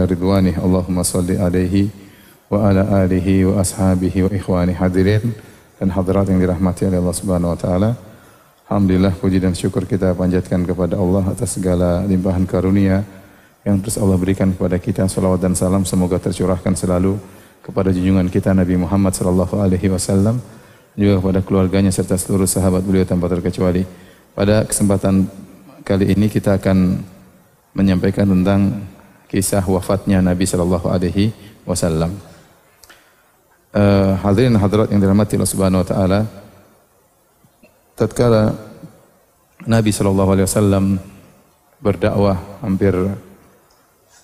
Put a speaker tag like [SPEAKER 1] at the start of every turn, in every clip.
[SPEAKER 1] ridwanih. Allahumma salli alaihi wa ala alihi wa ashabihi wa ikhwani hadirin dan hadirat yang dirahmati oleh Allah Subhanahu wa taala. Alhamdulillah, puji dan syukur kita panjatkan kepada Allah atas segala limpahan karunia yang terus Allah berikan kepada kita. Salawat dan salam semoga tercurahkan selalu kepada junjungan kita Nabi Muhammad sallallahu alaihi wasallam, juga kepada keluarganya serta seluruh sahabat beliau tanpa terkecuali. Pada kesempatan kali ini kita akan menyampaikan tentang kisah wafatnya Nabi sallallahu alaihi wasallam. Hadirin hadirat yang dirahmati Allah Subhanahu wa taala, tatkala Nabi sallallahu alaihi wasallam berdakwah hampir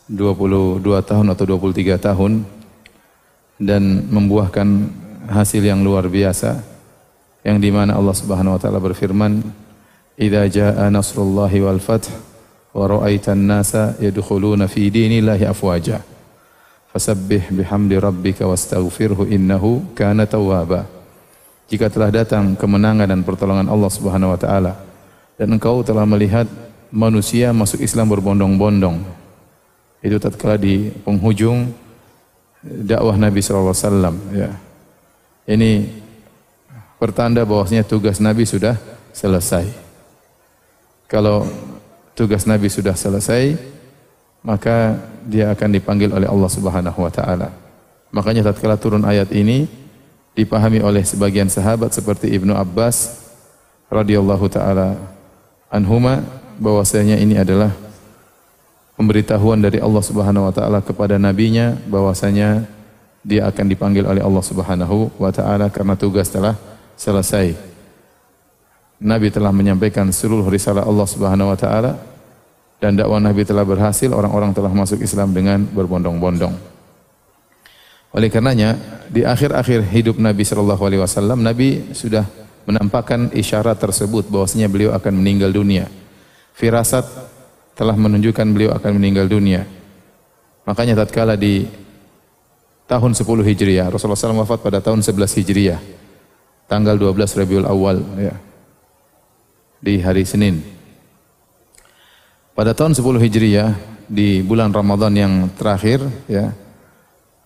[SPEAKER 1] 22 tahun atau 23 tahun dan membuahkan hasil yang luar biasa, yang di mana Allah Subhanahu wa taala berfirman, "Idza jaa nasrullahi wal fath wa ra'aitan nasa yadkhuluna fi dinillahi afwaja fasabbih bihamdi rabbika wastaghfirhu innahu kana tawwaba." Jika telah datang kemenangan dan pertolongan Allah Subhanahu wa taala dan engkau telah melihat manusia masuk Islam berbondong-bondong, itu tatkala di penghujung dakwah Nabi sallallahu alaihi wasallam, ya. Ini pertanda bahwasanya tugas Nabi sudah selesai. Kalau tugas Nabi sudah selesai, maka dia akan dipanggil oleh Allah Subhanahu wa taala. Makanya tatkala turun ayat ini dipahami oleh sebagian sahabat seperti Ibnu Abbas radhiyallahu taala anhuma bahwasanya ini adalah pemberitahuan dari Allah Subhanahu wa taala kepada nabinya bahwasanya dia akan dipanggil oleh Allah Subhanahu wa taala karena tugas telah selesai. Nabi telah menyampaikan seluruh risalah Allah Subhanahu wa taala dan dakwah Nabi telah berhasil, orang-orang telah masuk Islam dengan berbondong-bondong. Oleh karenanya, di akhir-akhir hidup Nabi sallallahu alaihi wasallam, Nabi sudah menampakkan isyarat tersebut bahwasanya beliau akan meninggal dunia. Firasat telah menunjukkan beliau akan meninggal dunia. Makanya tatkala di tahun 10 Hijriah, Rasulullah SAW wafat pada tahun 11 Hijriah, tanggal 12 Rabiul Awal, ya, di hari Senin. Pada tahun 10 Hijriah, di bulan Ramadan yang terakhir, ya,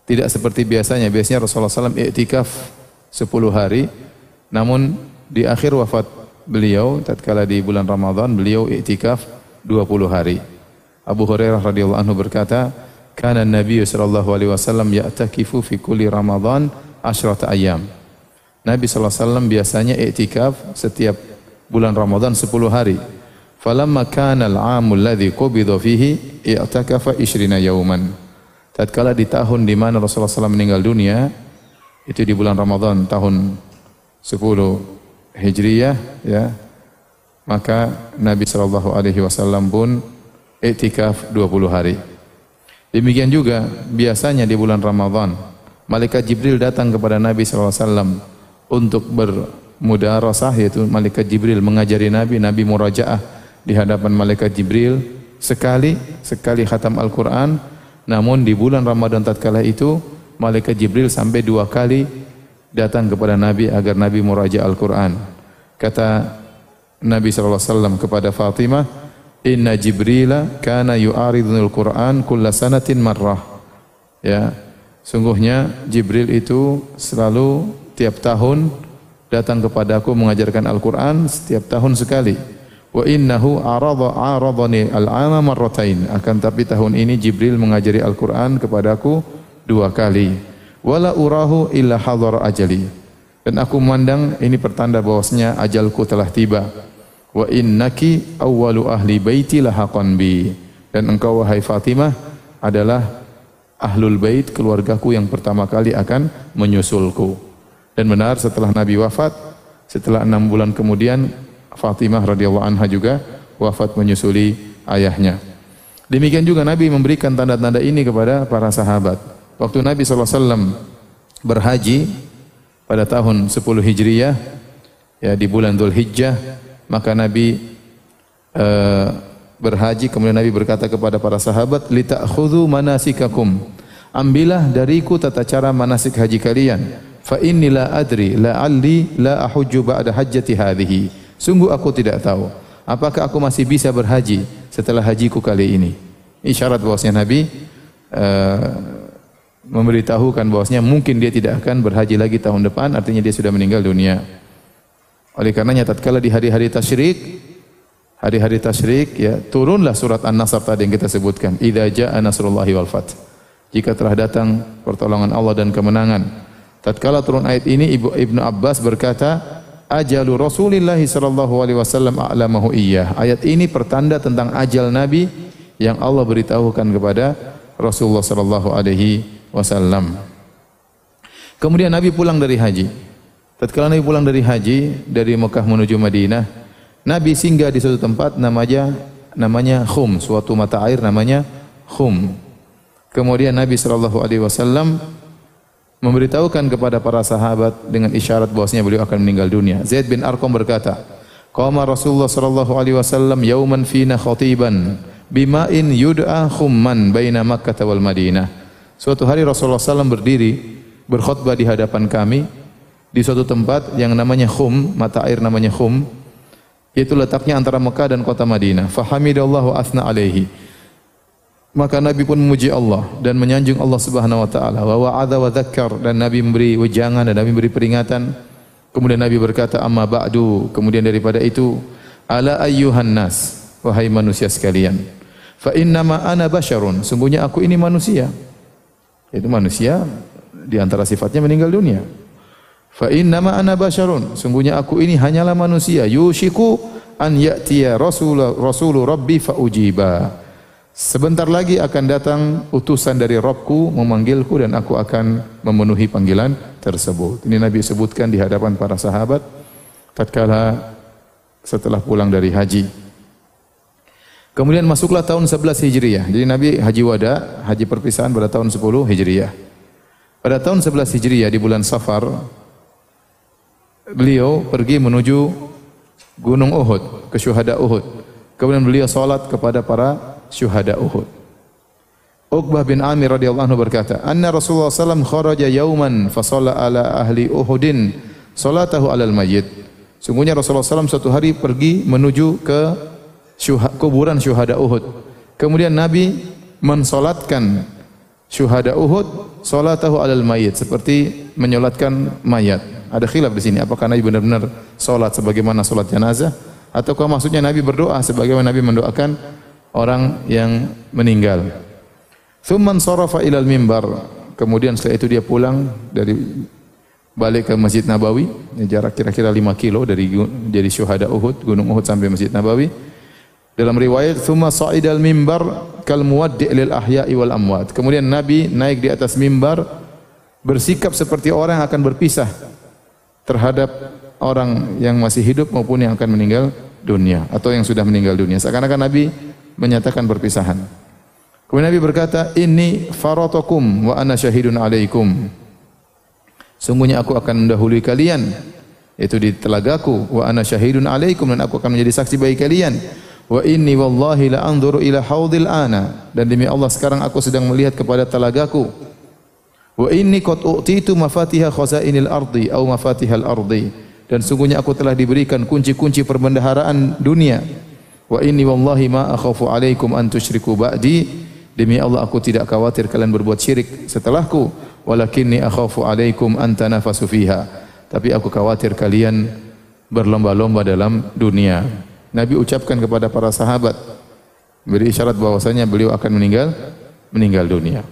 [SPEAKER 1] tidak seperti biasanya. Biasanya Rasulullah SAW i'tikaf 10 hari, namun di akhir wafat beliau, tatkala di bulan Ramadan, beliau i'tikaf 20 hari. Abu Hurairah radhiyallahu anhu berkata, "Kana an-nabiy sallallahu alaihi wasallam ya'takifu fi kulli Ramadan 10 ayyam." Nabi sallallahu alaihi wasallam biasanya i'tikaf setiap bulan Ramadan 10 hari. Falamma kana al-'amul ladzi qubida fihi i'takafa 20 yawman. Tatkala di tahun di mana Rasulullah SAW meninggal dunia, itu di bulan Ramadan tahun 10 Hijriyah, ya, maka Nabi sallallahu alaihi wasallam pun i'tikaf 20 hari. Demikian juga biasanya di bulan Ramadan, malaikat Jibril datang kepada Nabi sallallahu alaihi wasallam untuk bermudarasah, yaitu malaikat Jibril mengajari Nabi, Nabi murajaah di hadapan malaikat Jibril sekali khatam Al-Qur'an. Namun di bulan Ramadan tatkala itu malaikat Jibril sampai 2 kali datang kepada Nabi agar Nabi murajaah Al-Qur'an. Kata Nabi sallallahu alaihi wasallam kepada Fatimah, "Inna Jibrila kana yu'aridunil Qur'an kulla sanatin marrah." Ya, sungguhnya Jibril itu selalu tiap tahun datang kepadaku mengajarkan Al-Qur'an setiap tahun sekali. Wa innahu aradani al-'ama marratain. Akan tapi tahun ini Jibril mengajari Al-Qur'an kepadaku 2 kali. Wala urahu illa hadar ajali. Dan aku memandang ini pertanda bahwasanya ajalku telah tiba. Wa innaki awwalu ahli baiti lahaqan bi. Dan engkau wahai Fatimah adalah ahlul bait, keluargaku yang pertama kali akan menyusulku. Dan benar setelah Nabi wafat, setelah 6 bulan kemudian Fatimah radhiyallahu anha juga wafat menyusuli ayahnya. Demikian juga Nabi memberikan tanda-tanda ini kepada para sahabat. Waktu Nabi SAW berhaji pada tahun 10 Hijriyah, ya, di bulan Dzulhijjah, maka Nabi berhaji, kemudian Nabi berkata kepada para sahabat, "Lita'khudhu manasikakum." Ambillah dariku tata cara manasik haji kalian. Fa inni la adri la'alli la ahujju ba'da hajjati hadhihi. Sungguh aku tidak tahu apakah aku masih bisa berhaji setelah hajiku kali ini. Isyarat bahwasanya Nabi memberitahukan bahwasanya mungkin dia tidak akan berhaji lagi tahun depan, artinya dia sudah meninggal dunia. Oleh karenanya tatkala di hari-hari tasyrik ya, turunlah surat An-Nasr tadi yang kita sebutkan, idza jaa nasrullahi wal fath. Jika telah datang pertolongan Allah dan kemenangan. Tatkala turun ayat ini, Ibnu Abbas berkata, ajalu Rasulillah sallallahu alaihi wasallam a'lamahu iyyah. Ayat ini pertanda tentang ajal Nabi yang Allah beritahukan kepada Rasulullah sallallahu alaihi wasallam. Kemudian Nabi pulang dari haji. Tatkala Nabi pulang dari haji dari Mekah menuju Madinah, Nabi singgah di suatu tempat namanya Khum, suatu mata air namanya Khum. Kemudian Nabi sallallahu alaihi wasallam memberitahukan kepada para sahabat dengan isyarat bahwasanya beliau akan meninggal dunia. Zaid bin Arqam berkata, qama Rasulullah sallallahu alaihi wasallam yauman fina khatiban bima'in yud'a khumman baina Makkah wal Madinah. Suatu hari Rasulullah SAW berdiri berkhutbah di hadapan kami di suatu tempat yang namanya Khum, mata air namanya Khum, yaitu letaknya antara Mekah dan kota Madinah. Fahamidallahu asna alaihi. Maka Nabi pun memuji Allah dan menyanjung Allah Subhanahu wa taala. Wa wa'adha wa dzakkar, dan Nabi memberi wejangan dan Nabi memberi peringatan. Kemudian Nabi berkata, amma ba'du, kemudian daripada itu, ala ayyuhan nas, wahai manusia sekalian. Fa innama ana basyarun, sungguhnya aku ini manusia. Itu manusia di antara sifatnya meninggal dunia. Fa innama ana basyarun, sungguhnya aku ini hanyalah manusia. Yushiku an ya'tiya rasulu rabbi fa ujiba. Sebentar lagi akan datang utusan dari Rabbku memanggilku dan aku akan memenuhi panggilan tersebut. Ini Nabi sebutkan di hadapan para sahabat tatkala setelah pulang dari haji. Kemudian masuklah tahun 11 Hijriah. Jadi Nabi haji wada, haji perpisahan pada tahun 10 Hijriah. Pada tahun 11 Hijriah di bulan Safar, beliau pergi menuju Gunung Uhud, ke syuhada Uhud. Kemudian beliau salat kepada para syuhada Uhud. Uqbah bin Amir radhiyallahu anhu berkata, "Anna Rasulullah sallallahu alaihi wasallam kharaja yauman fa shalla ala ahli Uhudin salatahu alal mayyit." Sungguhnya Rasulullah SAW suatu hari pergi menuju ke kuburan syuhada Uhud. Kemudian Nabi mensolatkan syuhada Uhud salatahu alal mayyit, seperti menyolatkan mayat. Ada khilaf di sini, apakah Nabi benar-benar salat sebagaimana salat jenazah ataukah maksudnya Nabi berdoa sebagaimana Nabi mendoakan orang yang meninggal. Tsumman sarafa ilal mimbar. Kemudian setelah itu dia pulang balik ke Masjid Nabawi, jarak kira-kira 5 kilo dari syuhada Uhud, Gunung Uhud sampai Masjid Nabawi. Dalam riwayat tsumma sa'idal mimbar kal muwaddi' lil ahya'i wal amwat. Kemudian Nabi naik di atas mimbar bersikap seperti orang yang akan berpisah terhadap orang yang masih hidup maupun yang akan meninggal dunia atau yang sudah meninggal dunia. Seakan-akan Nabi menyatakan perpisahan. Kemudian Nabi berkata, "Inni faratukum wa ana syahidun alaikum." Sungguhnya aku akan mendahului kalian, yaitu di telagaku, wa ana syahidun alaikum, dan aku akan menjadi saksi bagi kalian. Wa inni wallahi la anzuru ila haudil ana, dan demi Allah sekarang aku sedang melihat kepada telagaku. Wa inni qad u'titu mafatiha khazainil ardi au mafatihal ardi, dan sungguhnya aku telah diberikan kunci-kunci perbendaharaan dunia. Wa inni wallahi ma akhafu alaikum an tusyriku ba'di, demi Allah aku tidak khawatir kalian berbuat syirik setelahku. Walakinni akhafu alaikum an tanafasu fiha, tapi aku khawatir kalian berlomba-lomba dalam dunia. Nabi ucapkan kepada para sahabat, beri isyarat bahwasanya beliau akan meninggal dunia.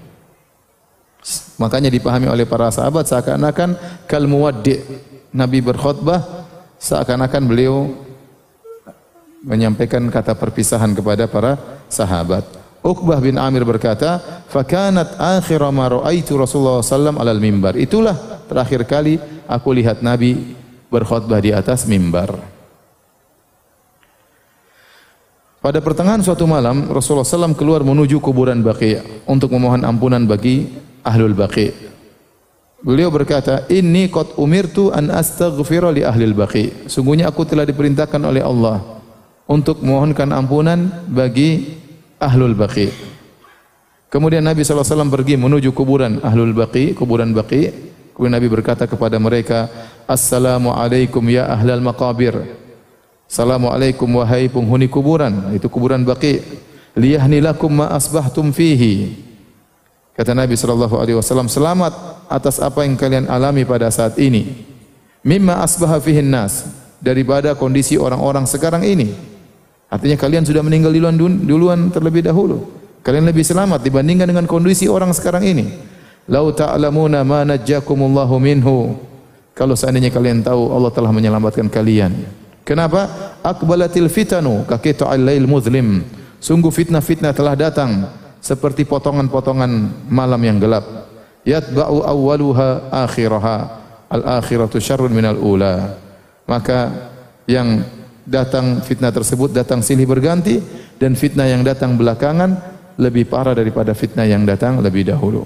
[SPEAKER 1] Makanya dipahami oleh para sahabat seakan-akan kal muwaddi', Nabi berkhutbah seakan-akan beliau menyampaikan kata perpisahan kepada para sahabat. Uqbah bin Amir berkata, "Fakanat akhir ma ra'aitu Rasulullah sallallahu alal mimbar." Itulah terakhir kali aku lihat Nabi berkhutbah di atas mimbar. Pada pertengahan suatu malam, Rasulullah SAW keluar menuju kuburan Baqi' untuk memohon ampunan bagi ahlul Baqi'. Beliau berkata, "Inni qad umirtu an astaghfira li ahlil Baqi'." Sungguhnya aku telah diperintahkan oleh Allah untuk memohonkan ampunan bagi ahlul Baqi'. Kemudian Nabi SAW pergi menuju kuburan ahlul Baqi', kuburan Baqi'. Kemudian Nabi berkata kepada mereka, "Assalamualaikum ya ahlal maqabir." Assalamualaikum wahai penghuni kuburan, itu kuburan Baqi'. Liyahni lakum ma asbahtum fihi. Kata Nabi sallallahu alaihi wasallam, selamat atas apa yang kalian alami pada saat ini. Mimma asbaha fihin nas, daripada kondisi orang-orang sekarang ini. Artinya kalian sudah meninggal duluan terlebih dahulu. Kalian lebih selamat dibandingkan dengan kondisi orang sekarang ini. Lau ta'lamuna ma najjakumullahu minhu. Kalau seandainya kalian tahu Allah telah menyelamatkan kalian. Kenapa? Aqbalatil fitanu ka qita'il lail muzlim. Sungguh fitnah-fitnah telah datang seperti potongan-potongan malam yang gelap. Yatba'u awwaluha akhiraha. Al-akhiratu syarrun minal ula. Maka yang datang fitnah tersebut datang silih berganti, dan fitnah yang datang belakangan lebih parah daripada fitnah yang datang lebih dahulu.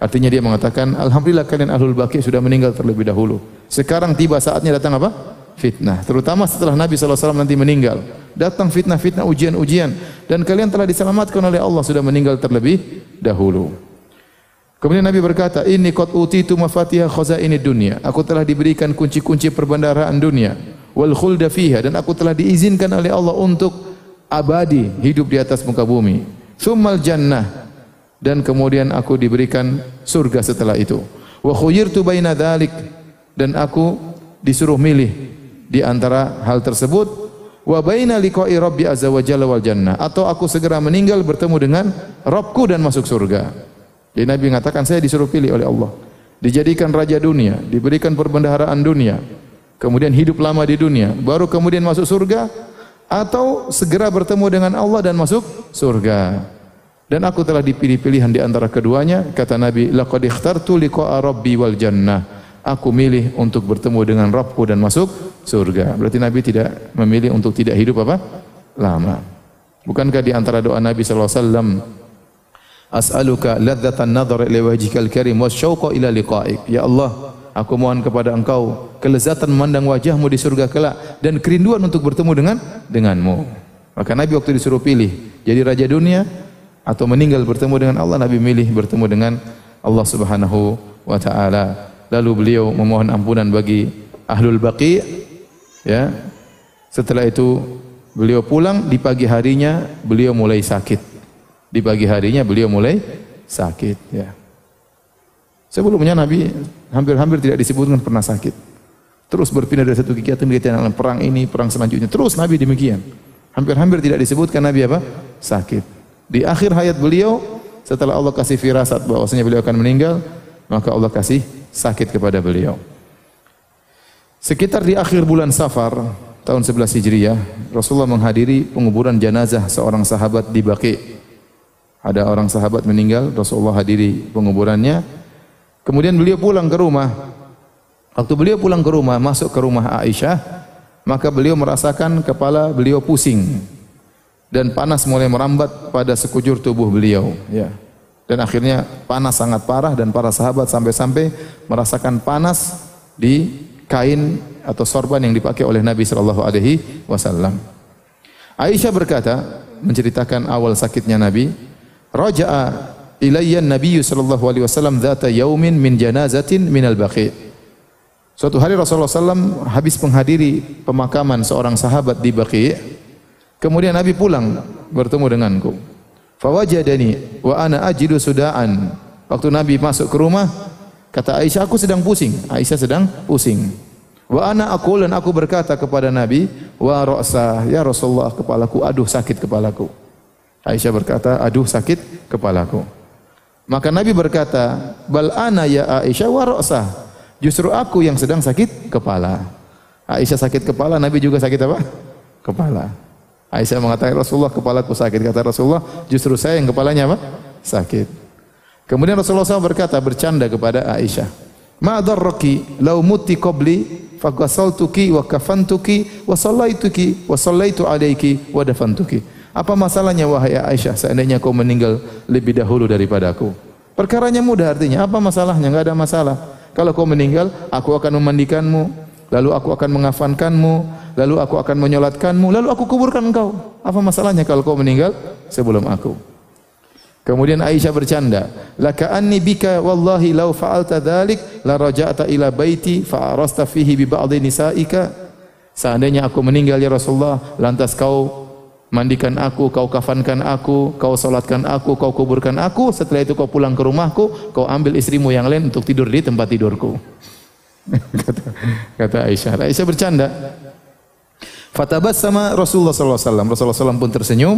[SPEAKER 1] Artinya dia mengatakan, alhamdulillah kalian ahlul baqi sudah meninggal terlebih dahulu. Sekarang tiba saatnya datang apa? Fitnah. Terutama setelah Nabi SAW nanti meninggal. Datang fitnah-fitnah, ujian-ujian. Dan kalian telah diselamatkan oleh Allah, sudah meninggal terlebih dahulu. Kemudian Nabi berkata, inni qad utitu mafatihah khazainid dunya. Aku telah diberikan kunci-kunci perbendaharaan dunia. Wal khulda fiha, dan aku telah diizinkan oleh Allah untuk abadi hidup di atas muka bumi. Tsummal jannah, dan kemudian aku diberikan surga setelah itu. Wa khuyirtu baina dzalik, dan aku disuruh milih di antara hal tersebut, wa baina liqa'i rabbi azza wa jalla wal jannah, atau aku segera meninggal bertemu dengan Rabbku dan masuk surga. Jadi Nabi mengatakan, saya disuruh pilih oleh Allah, dijadikan raja dunia, diberikan perbendaharaan dunia, kemudian hidup lama di dunia, baru kemudian masuk surga, atau segera bertemu dengan Allah dan masuk surga. Dan aku telah dipilih pilihan di antara keduanya. Kata Nabi, laqad ikhtartu liqa'a rabbi wal jannah. Aku milih untuk bertemu dengan Rabbku dan masuk surga. Berarti Nabi tidak memilih untuk tidak hidup apa? Lama. Bukankah di antara doa Nabi sallallahu alaihi wasallam, as'aluka ladzatan nadhar ila wajhikal karim wasyauqa ila liqa'ik. Ya Allah, aku mohon kepada Engkau kelezatan memandang wajahmu di surga kelak dan kerinduan untuk bertemu denganmu. Maka Nabi waktu disuruh pilih jadi raja dunia atau meninggal bertemu dengan Allah, Nabi milih bertemu dengan Allah Subhanahu wa taala. Lalu beliau memohon ampunan bagi ahlul baqi, ya. Setelah itu beliau pulang, di pagi harinya beliau mulai sakit. Di pagi harinya beliau mulai sakit, ya. Sebelumnya Nabi hampir-hampir tidak disebutkan pernah sakit. Terus berpindah dari satu kegiatan ke kegiatan, perang ini, perang selanjutnya. Terus Nabi demikian. Hampir-hampir tidak disebutkan Nabi apa? Sakit. Di akhir hayat beliau, setelah Allah kasih firasat bahwasanya beliau akan meninggal, maka Allah kasih sakit kepada beliau. Sekitar di akhir bulan Safar tahun 11 Hijriah, Rasulullah menghadiri penguburan jenazah seorang sahabat di Baqi. Ada orang sahabat meninggal, Rasulullah hadiri penguburannya. Kemudian beliau pulang ke rumah. Waktu beliau pulang ke rumah, masuk ke rumah Aisyah, maka beliau merasakan kepala beliau pusing dan panas mulai merambat pada sekujur tubuh beliau, ya. Dan akhirnya panas sangat parah, dan para sahabat sampai-sampai merasakan panas di kain atau sorban yang dipakai oleh Nabi sallallahu alaihi wasallam. Aisyah berkata, menceritakan awal sakitnya Nabi, raja'a ilayya an-nabiy sallallahu alaihi wasallam dzata yaumin min janazatin minal baqi. Suatu hari Rasulullah SAW habis menghadiri pemakaman seorang sahabat di Baqi. Kemudian Nabi pulang bertemu denganku. Fawajadani wa ana ajidu sudaan. Waktu Nabi masuk ke rumah, kata Aisyah, aku sedang pusing. Aisyah sedang pusing. Wa ana aqul, dan aku berkata kepada Nabi, wa ra'sa, ya Rasulullah, kepalaku, aduh sakit kepalaku. Aisyah berkata, aduh sakit kepalaku. Maka Nabi berkata, bal ana ya Aisyah wa ra'sa. Justru aku yang sedang sakit kepala. Aisyah sakit kepala, Nabi juga sakit apa? Kepala. Aisyah mengatakan, Rasulullah, kepalaku sakit. Kata Rasulullah, justru saya yang kepalanya apa? Sakit. Kemudian Rasulullah SAW berkata, bercanda kepada Aisyah, ma darraki law mutti qabli faqasaltuki wa kafantuki wa sallaitu alayki wa dafantuki. Apa masalahnya wahai Aisyah seandainya kau meninggal lebih dahulu daripada aku? Perkaranya mudah, artinya apa masalahnya? Enggak ada masalah. Kalau kau meninggal, aku akan memandikanmu, lalu aku akan mengafankanmu, lalu aku akan menyolatkanmu, lalu aku kuburkan engkau. Apa masalahnya kalau kau meninggal sebelum aku? Kemudian Aisyah bercanda, laka anni bika wallahi law fa'alta dzalik la raja'ta ila baiti fa arasta fihi bi ba'dhi nisa'ika. Seandainya aku meninggal ya Rasulullah, lantas kau mandikan aku, kau kafankan aku, kau salatkan aku, kau kuburkan aku, setelah itu kau pulang ke rumahku, kau ambil istrimu yang lain untuk tidur di tempat tidurku. kata Aisyah. Aisyah bercanda. Fatabassama Rasulullah sallallahu alaihi wasallam. Rasulullah SAW pun tersenyum.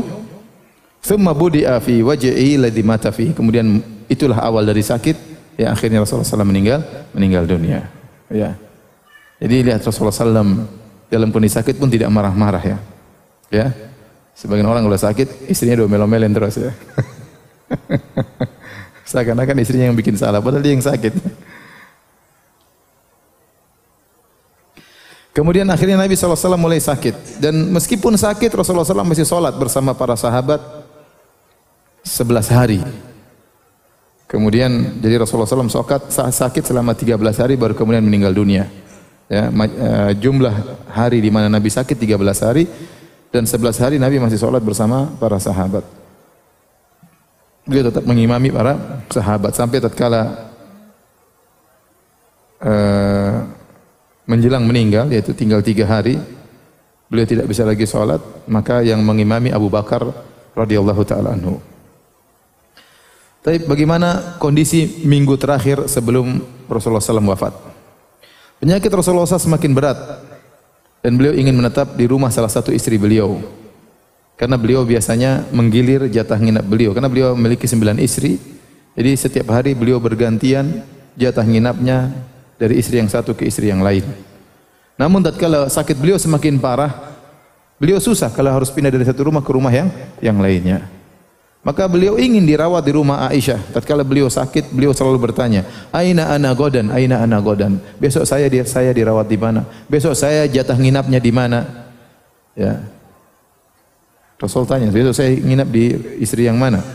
[SPEAKER 1] Thumma budi'a fi wajhihi ladzi mata fi. Kemudian itulah awal dari sakit yang akhirnya Rasulullah SAW meninggal dunia. Ya. Jadi lihat Rasulullah SAW dalam kondisi sakit pun tidak marah-marah ya. Ya. Sebagian orang kalau sakit istrinya domel-domelin terus ya. Seakan-akan istrinya yang bikin salah padahal dia yang sakit. Kemudian akhirnya Nabi SAW mulai sakit. Dan meskipun sakit, Rasulullah SAW masih sholat bersama para sahabat 11 hari. Kemudian jadi Rasulullah SAW sakit selama 13 hari baru kemudian meninggal dunia. Ya, jumlah hari di mana Nabi sakit 13 hari dan 11 hari Nabi masih sholat bersama para sahabat. Beliau tetap mengimami para sahabat sampai tatkala menjelang meninggal, yaitu tinggal 3 hari, beliau tidak bisa lagi sholat, maka yang mengimami Abu Bakar radhiyallahu taala anhu. Tapi bagaimana kondisi minggu terakhir sebelum Rasulullah SAW wafat? Penyakit Rasulullah SAW semakin berat dan beliau ingin menetap di rumah salah satu istri beliau. Karena beliau biasanya menggilir jatah nginap beliau. Karena beliau memiliki 9 istri, jadi setiap hari beliau bergantian jatah nginapnya dari istri yang satu ke istri yang lain. Namun tatkala sakit beliau semakin parah, beliau susah kalau harus pindah dari satu rumah ke rumah yang lainnya. Maka beliau ingin dirawat di rumah Aisyah. Tatkala beliau sakit, beliau selalu bertanya, "Aina ana godan? Aina ana godan?" Besok saya dirawat di mana? Besok saya jatah nginapnya di mana? Ya. Rasul tanya, "Besok saya nginap di istri yang mana?"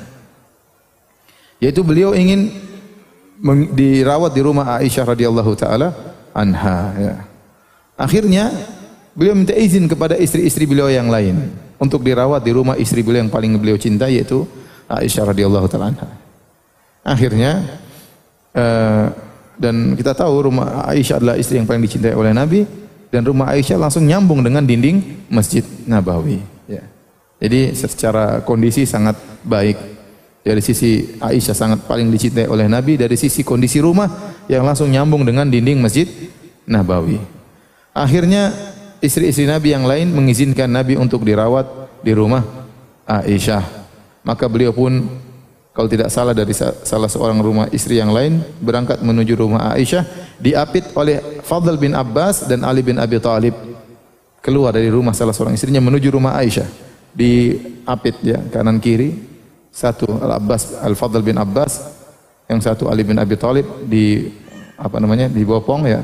[SPEAKER 1] Yaitu beliau ingin dirawat di rumah Aisyah radhiyallahu taala anha, ya. Akhirnya beliau minta izin kepada istri-istri beliau yang lain untuk dirawat di rumah istri beliau yang paling beliau cintai, yaitu Aisyah radhiyallahu taala anha. Akhirnya dan kita tahu rumah Aisyah adalah istri yang paling dicintai oleh Nabi dan rumah Aisyah langsung nyambung dengan dinding Masjid Nabawi, ya. Jadi secara kondisi sangat baik. Dari sisi Aisyah sangat paling dicintai oleh Nabi, dari sisi kondisi rumah yang langsung nyambung dengan dinding Masjid Nabawi. Akhirnya istri-istri Nabi yang lain mengizinkan Nabi untuk dirawat di rumah Aisyah. Maka beliau pun kalau tidak salah dari salah seorang rumah istri yang lain berangkat menuju rumah Aisyah, diapit oleh Fadl bin Abbas dan Ali bin Abi Thalib. Keluar dari rumah salah seorang istrinya menuju rumah Aisyah, diapit ya kanan kiri. Satu Al-Fadl bin Abbas, yang satu Ali bin Abi Thalib dibopong ya.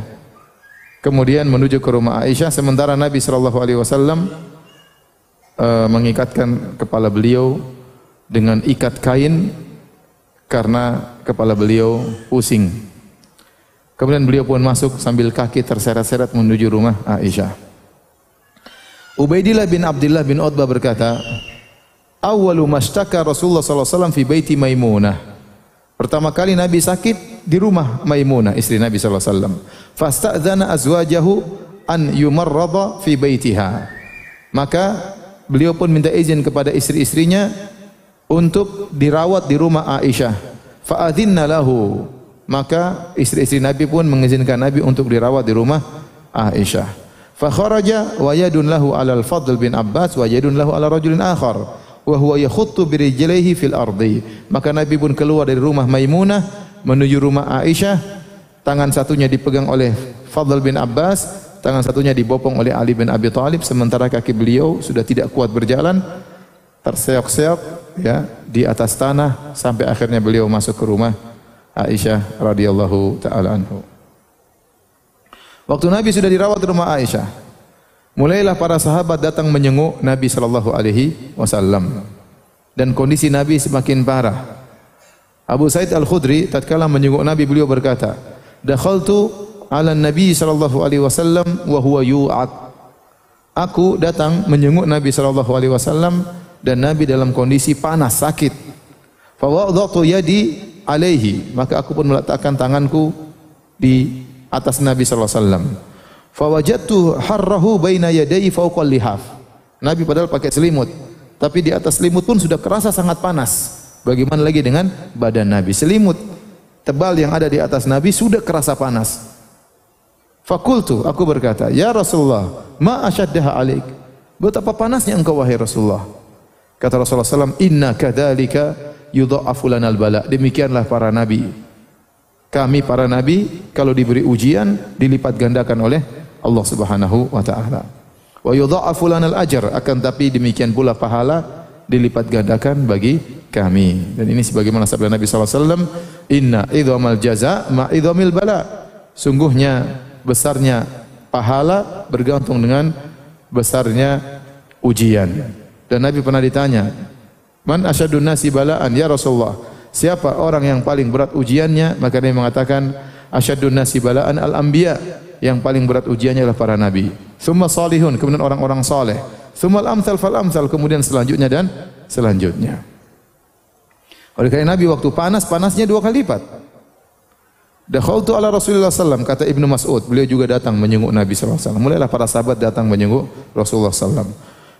[SPEAKER 1] Kemudian menuju ke rumah Aisyah, sementara Nabi sallallahu alaihi wasallam mengikatkan kepala beliau dengan ikat kain karena kepala beliau pusing. Kemudian beliau pun masuk sambil kaki terseret-seret menuju rumah Aisyah. Ubaidillah bin Abdullah bin Utbah berkata, "Awwalu mashtaka Rasulullah sallallahu alaihi wasallam fi baiti Maimunah." Pertama kali Nabi sakit di rumah Maimunah, istri Nabi sallallahu alaihi wasallam. Fasta'dzana azwajahu an yumarrada fi baitiha. Maka beliau pun minta izin kepada istri-istrinya untuk dirawat di rumah Aisyah. Fa'adzinna lahu. Maka istri-istri Nabi pun mengizinkan Nabi untuk dirawat di rumah Aisyah. Fa kharaja wa yadun lahu 'ala al-Fadl bin Abbas wa yadun lahu 'ala rajulin akhar. Wa huwa yakhuttu bi rijlaihi fil ardi. Maka Nabi pun keluar dari rumah Maimunah menuju rumah Aisyah, tangan satunya dipegang oleh Fadl bin Abbas, tangan satunya dibopong oleh Ali bin Abi Thalib, sementara kaki beliau sudah tidak kuat berjalan, terseok-seok ya di atas tanah sampai akhirnya beliau masuk ke rumah Aisyah radhiyallahu taala anhu. Waktu Nabi sudah dirawat di rumah Aisyah, mulailah para sahabat datang menyenguk Nabi sallallahu alaihi wasallam dan kondisi Nabi semakin parah. Abu Sa'id Al-Khudri tatkala menyenguk Nabi, beliau berkata, "Dakhaltu 'ala Nabi sallallahu alaihi wasallam wa huwa yu'at." Aku datang menyenguk Nabi sallallahu alaihi wasallam dan Nabi dalam kondisi panas, sakit. Fa wada'tu yadi alaihi, maka aku pun meletakkan tanganku di atas Nabi sallallahu alaihi wasallam. Fa wajadtu harrahu baina yadayhi fawqa al-lihaf. Nabi padahal pakai selimut, Tapi di atas selimut pun sudah kerasa sangat panas. Bagaimana lagi dengan badan Nabi? Selimut tebal yang ada di atas Nabi sudah kerasa panas. Fakultu, aku berkata, ya Rasulullah, ma asyaddaha alaik. Betapa panasnya engkau wahai Rasulullah. Kata Rasulullah SAW, inna kadzalika yudha'afu lanal bala. Demikianlah para nabi. Kami para nabi kalau diberi ujian dilipat gandakan oleh Allah Subhanahu wa taala. Wa yudha'afu lanal ajr, akan tapi demikian pula pahala dilipat gandakan bagi kami. Dan ini sebagaimana sabda Nabi sallallahu alaihi wasallam, inna idhamal jaza ma idhamil bala. Sungguhnya besarnya pahala bergantung dengan besarnya ujian. Dan Nabi pernah ditanya, man asyadun nasi balaan ya Rasulullah? Siapa orang yang paling berat ujiannya? Maka Nabi mengatakan, asyadun nasi balaan al-anbiya. Yang paling berat ujiannya adalah para nabi. Tsumma salihun, kemudian orang-orang saleh. Tsumma al-amsal fal amsal, kemudian selanjutnya dan selanjutnya. Oleh karena Nabi waktu panas, panasnya 2 kali lipat. Dakhaltu ala Rasulullah sallam, kata Ibnu Mas'ud, beliau juga datang menyenguk Nabi sallallahu alaihi wasallam. Mulailah para sahabat datang menyenguk Rasulullah sallam.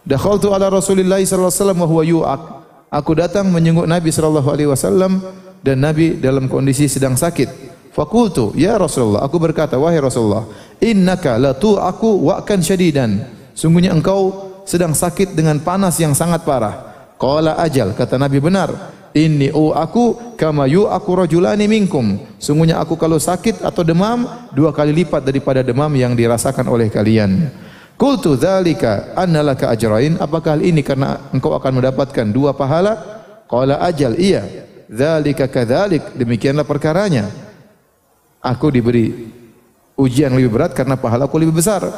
[SPEAKER 1] Dakhaltu ala Rasulillah sallallahu alaihi wasallam wa huwa yu'aq. Aku datang menyenguk Nabi sallallahu alaihi wasallam dan Nabi dalam kondisi sedang sakit. Faqultu, ya Rasulullah, aku berkata, wahai Rasulullah, innaka la tu'aqu wa'kan syadidan. Sungguhnya engkau sedang sakit dengan panas yang sangat parah. Qala ajal, kata Nabi, benar. Inni u'aku kama yu'aku rajulani minkum. Sungguhnya aku kalau sakit atau demam 2 kali lipat daripada demam yang dirasakan oleh kalian. Qultu dzalika anna laka ajrain. Apakah hal ini karena engkau akan mendapatkan 2 pahala? Qala ajal, iya. Dzalika kadzalik, demikianlah perkaranya. Aku diberi ujian lebih berat karena pahalaku lebih besar.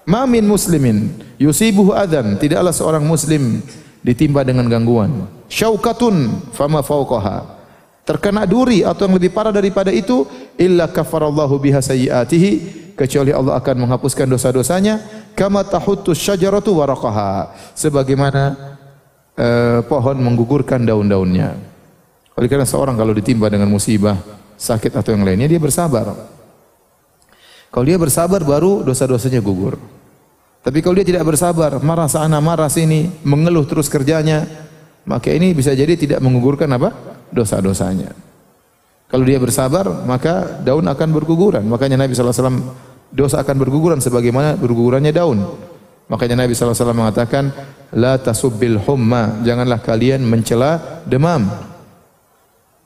[SPEAKER 1] Ma min muslimin yusibuhu adzan, tidaklah seorang muslim ditimpa dengan gangguan. Syaukatun fama fauqaha, terkena duri atau yang lebih parah daripada itu, illa kafarallahu biha sayyiatihi, kecuali Allah akan menghapuskan dosa-dosanya. Kama tahuttus syajaratu waraqaha, sebagaimana pohon menggugurkan daun-daunnya. Oleh karena seorang kalau ditimpa dengan musibah, sakit atau yang lainnya, dia bersabar. Kalau dia bersabar baru dosa-dosanya gugur. Tapi kalau dia tidak bersabar, marah sana marah sini, mengeluh terus kerjanya, maka ini bisa jadi tidak menggugurkan apa? Dosa-dosanya. Kalau dia bersabar, maka daun akan berguguran. Makanya Nabi sallallahu alaihi wasallam, dosa akan berguguran sebagaimana bergugurannya daun. Makanya Nabi sallallahu alaihi wasallam mengatakan, la tasubbil humma, janganlah kalian mencela demam.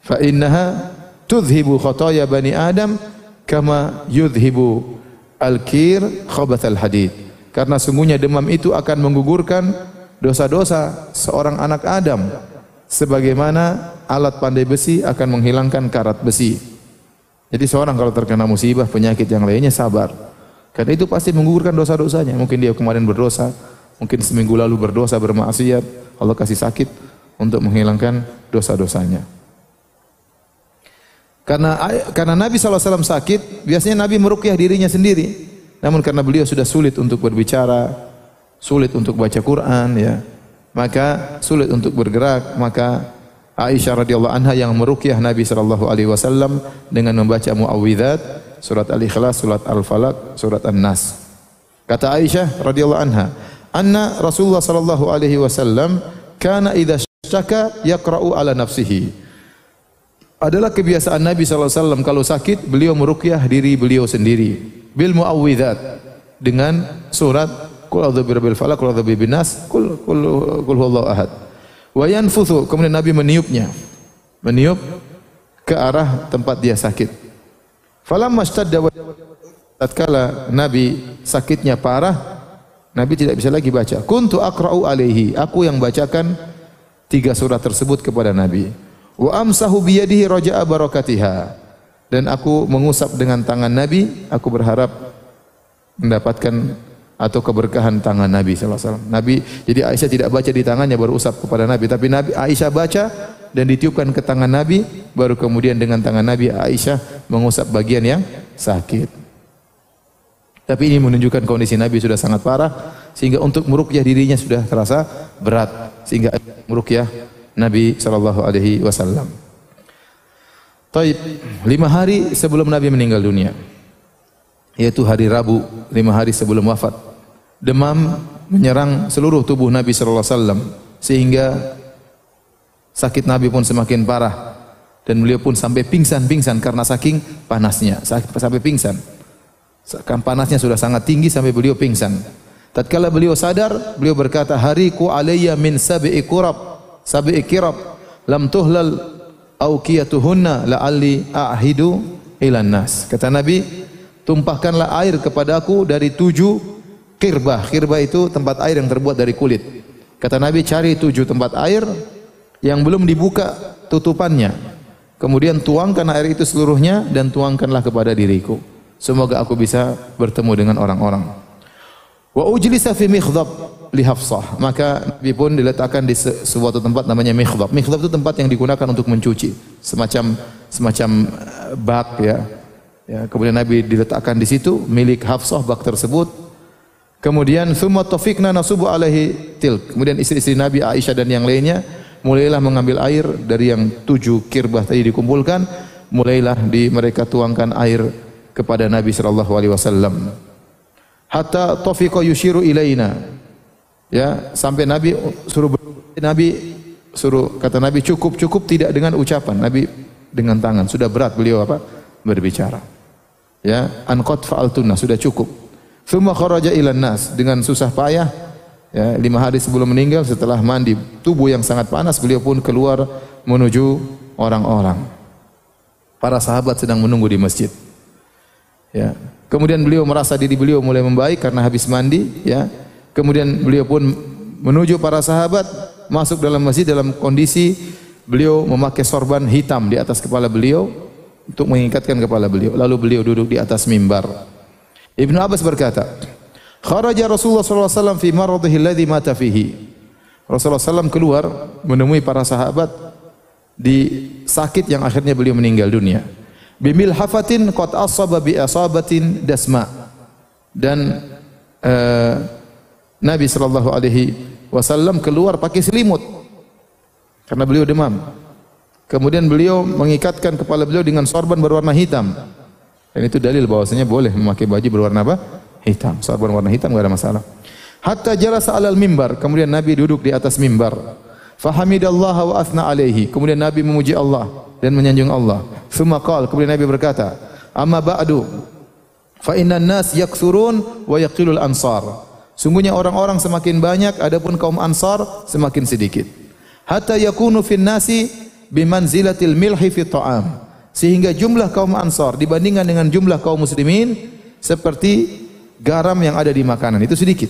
[SPEAKER 1] Fa innaha tudhibu khataya bani Adam kama yudhibu al-kir khabathal hadid. Karena sungguhnya demam itu akan menggugurkan dosa-dosa seorang anak Adam, sebagaimana alat pandai besi akan menghilangkan karat besi. Jadi seorang kalau terkena musibah, penyakit yang lainnya, sabar. Karena itu pasti menggugurkan dosa-dosanya. Mungkin dia kemarin berdosa, mungkin seminggu lalu berdosa, bermaksiat, Allah kasih sakit untuk menghilangkan dosa-dosanya. Karena Nabi SAW sakit, biasanya Nabi meruqyah dirinya sendiri. Namun karena beliau sudah sulit untuk berbicara, sulit untuk baca Quran, ya, maka sulit untuk bergerak, maka Aisyah radhiyallahu anha yang meruqyah Nabi sallallahu alaihi wasallam dengan membaca muawwidzat, surat Al-Ikhlas, surat Al-Falaq, surat An-Nas. Kata Aisyah radhiyallahu anha, anna Rasulullah sallallahu alaihi wasallam kana idza syaka yaqra'u ala nafsihi. Adalah kebiasaan Nabi sallallahu alaihi wasallam kalau sakit beliau meruqyah diri beliau sendiri bil muawwidzat, dengan surat qul a'udzu birabbil falaq, qul a'udzu birabbin nas, qul huwallahu ahad. Wa yanfuthu, kemudian Nabi meniupnya, meniup ke arah tempat dia sakit. Falamma ishtadda, tatkala Nabi sakitnya parah, Nabi tidak bisa lagi baca. Kuntu aqra'u alaihi, aku yang bacakan 3 surat tersebut kepada Nabi. Wa amsahu biyadihi raja'a barakatiha, dan aku mengusap dengan tangan Nabi, aku berharap mendapatkan atau keberkahan tangan Nabi sallallahu alaihi wasallam. Nabi, jadi Aisyah tidak baca di tangannya baru usap kepada Nabi, tapi Aisyah baca dan ditiupkan ke tangan Nabi, baru kemudian dengan tangan Nabi Aisyah mengusap bagian yang sakit. Tapi ini menunjukkan kondisi Nabi sudah sangat parah, sehingga untuk meruqyah dirinya sudah terasa berat, sehingga meruqyah Nabi sallallahu alaihi wasallam. Taib, 5 hari sebelum Nabi meninggal dunia, yaitu hari Rabu, 5 hari sebelum wafat, demam menyerang seluruh tubuh Nabi sallallahu alaihi wasallam. sehingga sakit Nabi pun semakin parah dan beliau pun sampai pingsan karena saking panasnya, sampai pingsan. Panasnya sudah sangat tinggi sampai beliau pingsan. Tatkala beliau sadar, beliau berkata, "Hariku alayya min sab'i kirab lam tuhlal awqiyatuhunna la'alli a'hidu ilan nas." Kata Nabi, tumpahkanlah air kepadaku dari 7 kirbah. Kirbah itu tempat air yang terbuat dari kulit. Kata Nabi, cari 7 tempat air yang belum dibuka tutupannya. Kemudian tuangkan air itu seluruhnya dan tuangkanlah kepada diriku. Semoga aku bisa bertemu dengan orang-orang. Wa ujlisa fi mikhdab li Hafsah. Maka Nabi pun diletakkan di suatu tempat namanya mikhdab. Mikhdab itu tempat yang digunakan untuk mencuci, semacam bak ya. Kemudian Nabi diletakkan di situ milik Hafsah, bak tersebut. Kemudian thumma tafiqna nasubu alaihi tilk. Kemudian istri-istri Nabi Aisyah dan yang lainnya mulailah mengambil air dari yang 7 kirbah tadi dikumpulkan, mulailah mereka tuangkan air kepada Nabi sallallahu alaihi wasallam. Hatta tafiqa yushiru ilaina. Ya, sampai Nabi suruh kata Nabi cukup tidak dengan ucapan. Nabi dengan tangan, sudah berat beliau berbicara. Ya, an qad fa'altunna, sudah cukup. Tsumma kharaja ilan nas, dengan susah payah ya, 5 hari sebelum meninggal setelah mandi tubuh yang sangat panas, beliau pun keluar menuju orang-orang. Para sahabat sedang menunggu di masjid. Ya. Kemudian beliau merasa diri beliau mulai membaik karena habis mandi, ya. Kemudian beliau pun menuju para sahabat, masuk dalam masjid dalam kondisi beliau memakai sorban hitam di atas kepala beliau untuk mengikatkan kepala beliau. Lalu beliau duduk di atas mimbar. Ibnu Abbas berkata, "Kharaja Rasulullah sallallahu alaihi wasallam fi maradhihi alladhi mata fihi." Rasulullah SAW keluar menemui para sahabat di sakit yang akhirnya beliau meninggal dunia. Bimil hafatin qad asaba bi asabatin dasma. Dan Nabi sallallahu alaihi wasallam keluar pakai selimut karena beliau demam. Kemudian beliau mengikatkan kepala beliau dengan sorban berwarna hitam. Dan itu dalil bahwasanya boleh memakai baju berwarna apa? Hitam. Sorban warna hitam enggak ada masalah. Hatta jalasa alal mimbar, kemudian Nabi duduk di atas mimbar. Fahamidallaha wa athna alaihi. Kemudian Nabi memuji Allah dan menyanjung Allah. Tsumma qala, kemudian Nabi berkata, "Amma ba'du, fa innan nas yakthurun wa yaqilul ansar." Sungguhnya orang-orang semakin banyak, adapun kaum Ansar semakin sedikit. Hatta yakunu fin nasi bimanzilatil milhi fi ta'am. Sehingga jumlah kaum Ansar dibandingkan dengan jumlah kaum muslimin seperti garam yang ada di makanan, itu sedikit.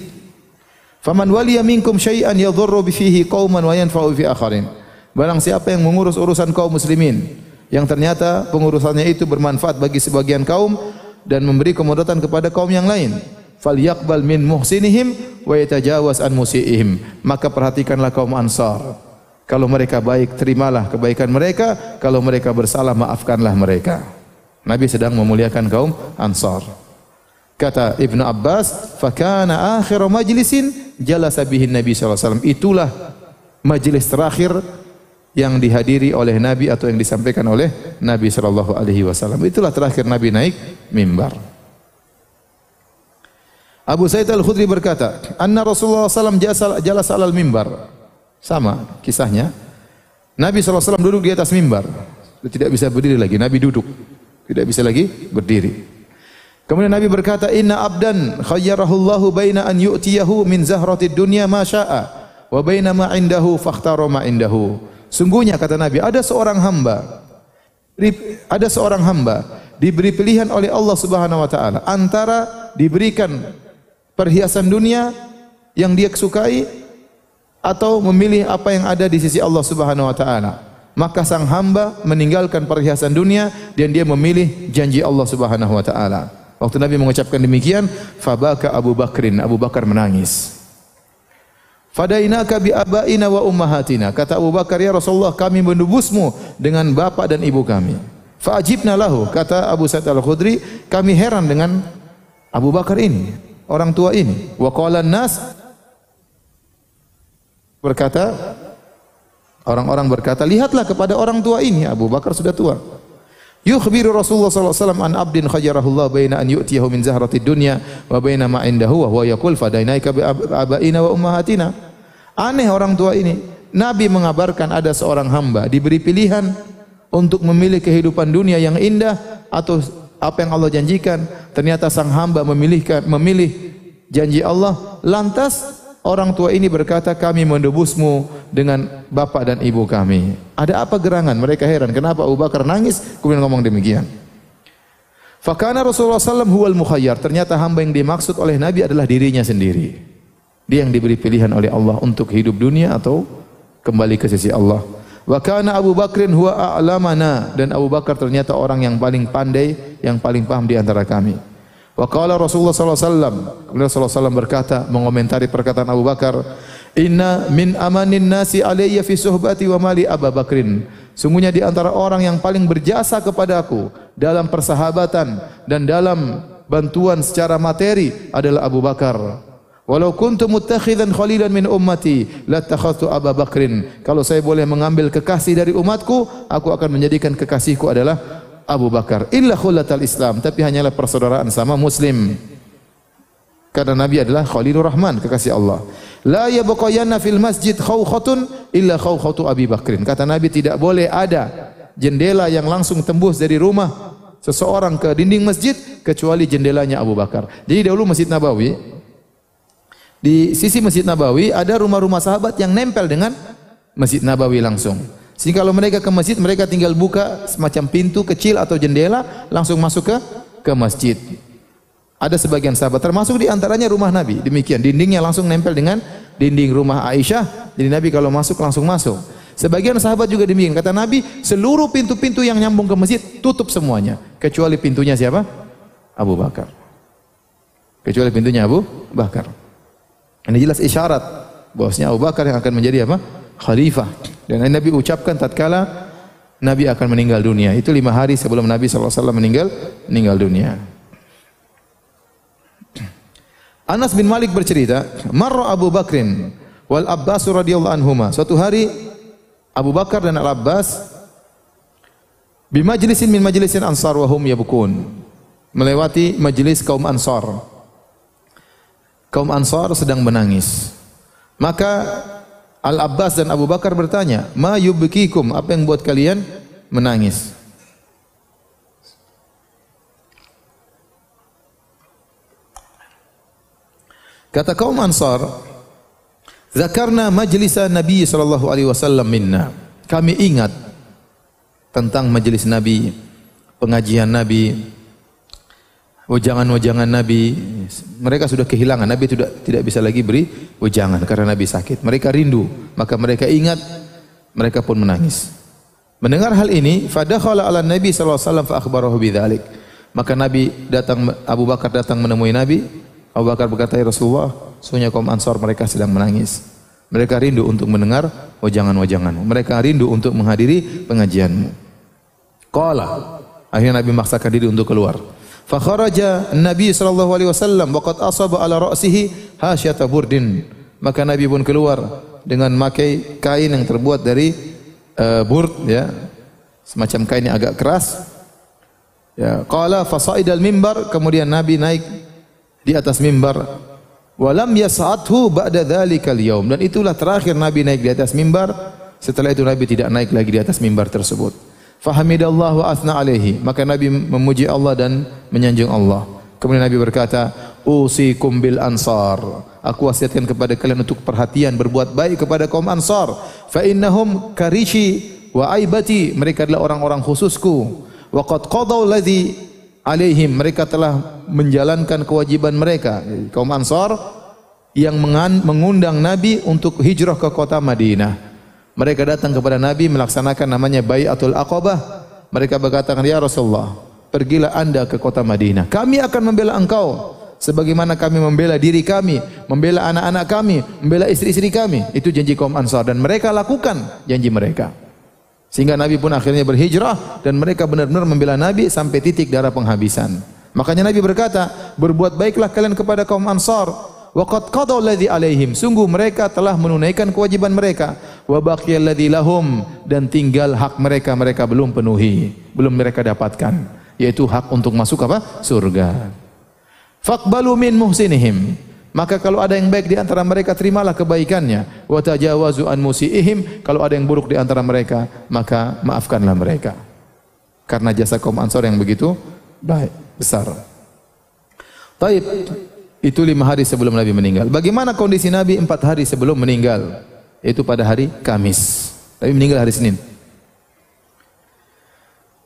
[SPEAKER 1] Faman waliya minkum syai'an yadhurru fihi qauman wa yanfa'u fi akharin. Barang siapa yang mengurus urusan kaum muslimin yang ternyata pengurusannya itu bermanfaat bagi sebagian kaum dan memberi kemudaratan kepada kaum yang lain, falyaqbal min muhsinihim wa yatajawaz an musiihim. Maka perhatikanlah kaum Ansar. Kalau mereka baik, terimalah kebaikan mereka. Kalau mereka bersalah, maafkanlah mereka. Nabi sedang memuliakan kaum Ansar. Kata Ibnu Abbas, "Fakana akhiru majlisin jalasa bihi Nabi sallallahu alaihi wasallam." Itulah majelis terakhir yang dihadiri oleh Nabi atau yang disampaikan oleh Nabi sallallahu alaihi wasallam. Itulah terakhir Nabi naik mimbar. Abu Sa'id Al-Khudri berkata, "Anna Rasulullah sallallahu alaihi wasallam jalasa alal mimbar." Sama kisahnya. Nabi sallallahu alaihi wasallam duduk di atas mimbar. Tidak bisa berdiri lagi, Nabi duduk. Tidak bisa lagi berdiri. Kemudian Nabi berkata, "Inna abdan khayyarahullahu baina an yu'tiyahu min zahratid dunya ma syaa wa baina ma indahu fakhtara ma indahu." Sungguhnya kata Nabi, ada seorang hamba diberi pilihan oleh Allah Subhanahu wa taala antara diberikan perhiasan dunia yang dia sukai atau memilih apa yang ada di sisi Allah Subhanahu wa taala. Maka sang hamba meninggalkan perhiasan dunia dan dia memilih janji Allah Subhanahu wa taala. Waktu Nabi mengucapkan demikian, fabaka Abu Bakrin, Abu Bakar menangis. Fadainaka bi abaina wa ummahatina. Kata Abu Bakar, "Ya Rasulullah, kami menebusmu dengan bapak dan ibu kami." Fa'ajibna lahu. Kata Abu Sa'id Al-Khudri, kami heran dengan Abu Bakar ini, orang tua ini. Wa qala an-nas, orang-orang berkata, lihatlah kepada orang tua ini. Abu Bakar sudah tua. Yukhbiru Rasulullah sallallahu alaihi wasallam an abdin khayyarahullah baina an yu'tiyahu min zahratid dunya wa baina ma indahu wa huwa yaqul fadainaika bi abaina wa ummahatina. Aneh orang tua ini. Nabi mengabarkan ada seorang hamba diberi pilihan untuk memilih kehidupan dunia yang indah atau apa yang Allah janjikan. Ternyata sang hamba memilih janji Allah. Lantas orang tua ini berkata, kami menebusmu dengan bapak dan ibu kami. Ada apa gerangan? Mereka heran. Kenapa Abu Bakar nangis kemudian ngomong demikian? Fakana Rasulullah SAW huwal mukhayyar. Ternyata hamba yang dimaksud oleh Nabi adalah dirinya sendiri. Dia yang diberi pilihan oleh Allah untuk hidup dunia atau kembali ke sisi Allah. Wa kana Abu Bakrin huwa a'lamana, dan Abu Bakar ternyata orang yang paling pandai, yang paling paham di antara kami. Wa qala Rasulullah sallallahu alaihi wasallam, kemudian Rasulullah SAW berkata mengomentari perkataan Abu Bakar, "Inna min amanin nasi alayya fi suhbati wa mali Abu Bakrin." Sungguhnya di antara orang yang paling berjasa kepadaku dalam persahabatan dan dalam bantuan secara materi adalah Abu Bakar. Walau kuntu muttakhidan khalilan min ummati latakhadtu Abu Bakrin. Kalau saya boleh mengambil kekasih dari umatku, aku akan menjadikan kekasihku adalah Abu Bakar. Illa khullatal Islam, tapi hanyalah persaudaraan sama muslim. Karena Nabi adalah Khalilur Rahman, kekasih Allah. La yabqayanna fil masjid khawkhatun illa khawkhatu Abi Bakrin. Kata Nabi, tidak boleh ada jendela yang langsung tembus dari rumah seseorang ke dinding masjid kecuali jendelanya Abu Bakar. Jadi dahulu Masjid Nabawi, di sisi Masjid Nabawi ada rumah-rumah sahabat yang nempel dengan Masjid Nabawi langsung. Sehingga kalau mereka ke masjid, mereka tinggal buka semacam pintu kecil atau jendela, langsung masuk ke masjid. Ada sebagian sahabat, termasuk di antaranya rumah Nabi. Demikian, dindingnya langsung nempel dengan dinding rumah Aisyah. Jadi Nabi kalau masuk langsung masuk. Sebagian sahabat juga demikian. Kata Nabi, seluruh pintu-pintu yang nyambung ke masjid tutup semuanya, kecuali pintunya siapa? Abu Bakar. Kecuali pintunya Abu Bakar. Ini jelas isyarat bahwasanya Abu Bakar yang akan menjadi apa? Khalifah. Dan Nabi ucapkan tatkala Nabi akan meninggal dunia. Itu 5 hari sebelum Nabi SAW meninggal dunia. Anas bin Malik bercerita, marra Abu Bakrin wal Abbas radhiyallahu anhuma. Suatu hari Abu Bakar dan Al Abbas bi majlisin min majlisin Ansar wa hum yabkun. Melewati majelis kaum Ansar. Kaum Ansar sedang menangis. Maka Al-Abbas dan Abu Bakar bertanya, "Ma yubkikum? Apa yang buat kalian menangis?" Kata kaum Ansar, "Zakarna majlisa Nabi sallallahu alaihi wasallam minna." Kami ingat tentang majelis Nabi, pengajian Nabi, wejangan-wejangan Nabi. Mereka sudah kehilangan. Nabi tidak bisa lagi beri wejangan karena Nabi sakit. Mereka rindu, maka mereka ingat, mereka pun menangis. Mendengar hal ini, fadakhala ala Nabi sallallahu alaihi wasallam fa akhbarahu bidzalik. Maka Abu Bakar datang menemui Nabi. Abu Bakar berkata, "Ya Rasulullah, sesungguhnya kaum Ansar mereka sedang menangis. Mereka rindu untuk mendengar wejangan-wejanganmu. Mereka rindu untuk menghadiri pengajianmu." Qala, akhirnya Nabi memaksakan diri untuk keluar. Fa kharaja Nabi sallallahu alaihi wasallam wa qad asaba ala ra'sihi hasyata burdin. Maka Nabi pun keluar dengan memakai kain yang terbuat dari burd, ya, semacam kain yang agak keras. Ya, qala fa sa'idal mimbar, kemudian Nabi naik di atas mimbar. Wa lam yas'athu ba'da dzalikal yaum, dan itulah terakhir Nabi naik di atas mimbar. Setelah itu Nabi tidak naik lagi di atas mimbar tersebut. Fahamidallah wa athna alaihi, maka Nabi memuji Allah dan menyanjung Allah. Kemudian Nabi berkata, "Usikum bil ansar." Aku wasiatkan kepada kalian untuk perhatian, berbuat baik kepada kaum Ansar. Fa innahum karishi wa aibati, mereka adalah orang-orang khususku. Wa qad qadaw ladzi alaihim, mereka telah menjalankan kewajiban mereka. Kaum Ansar yang mengundang Nabi untuk hijrah ke kota Madinah. Mereka datang kepada Nabi melaksanakan namanya Bai'atul Aqabah. Mereka berkata, "Ya Rasulullah, pergilah Anda ke kota Madinah. Kami akan membela engkau sebagaimana kami membela diri kami, membela anak-anak kami, membela istri-istri kami." Itu janji kaum Ansar dan mereka lakukan janji mereka. Sehingga Nabi pun akhirnya berhijrah dan mereka benar-benar membela Nabi sampai titik darah penghabisan. Makanya Nabi berkata, "Berbuat baiklah kalian kepada kaum Ansar. Wa qad qadaw alladhi alaihim." Sungguh mereka telah menunaikan kewajiban mereka. Wa baqiyal ladzi lahum, dan tinggal hak mereka belum penuhi, belum mereka dapatkan, yaitu hak untuk masuk apa? Surga. Faqbalu min muhsinihim, Maka kalau ada yang baik di antara mereka, terimalah kebaikannya. Wa tajawazu an musiihim, kalau ada yang buruk di antara mereka, maka maafkanlah mereka. Karena jasa kaum Ansor yang begitu baik, besar. Taib, itu 5 hari sebelum Nabi meninggal. Bagaimana kondisi Nabi 4 hari sebelum meninggal? Itu pada hari Kamis. Nabi meninggal hari Senin.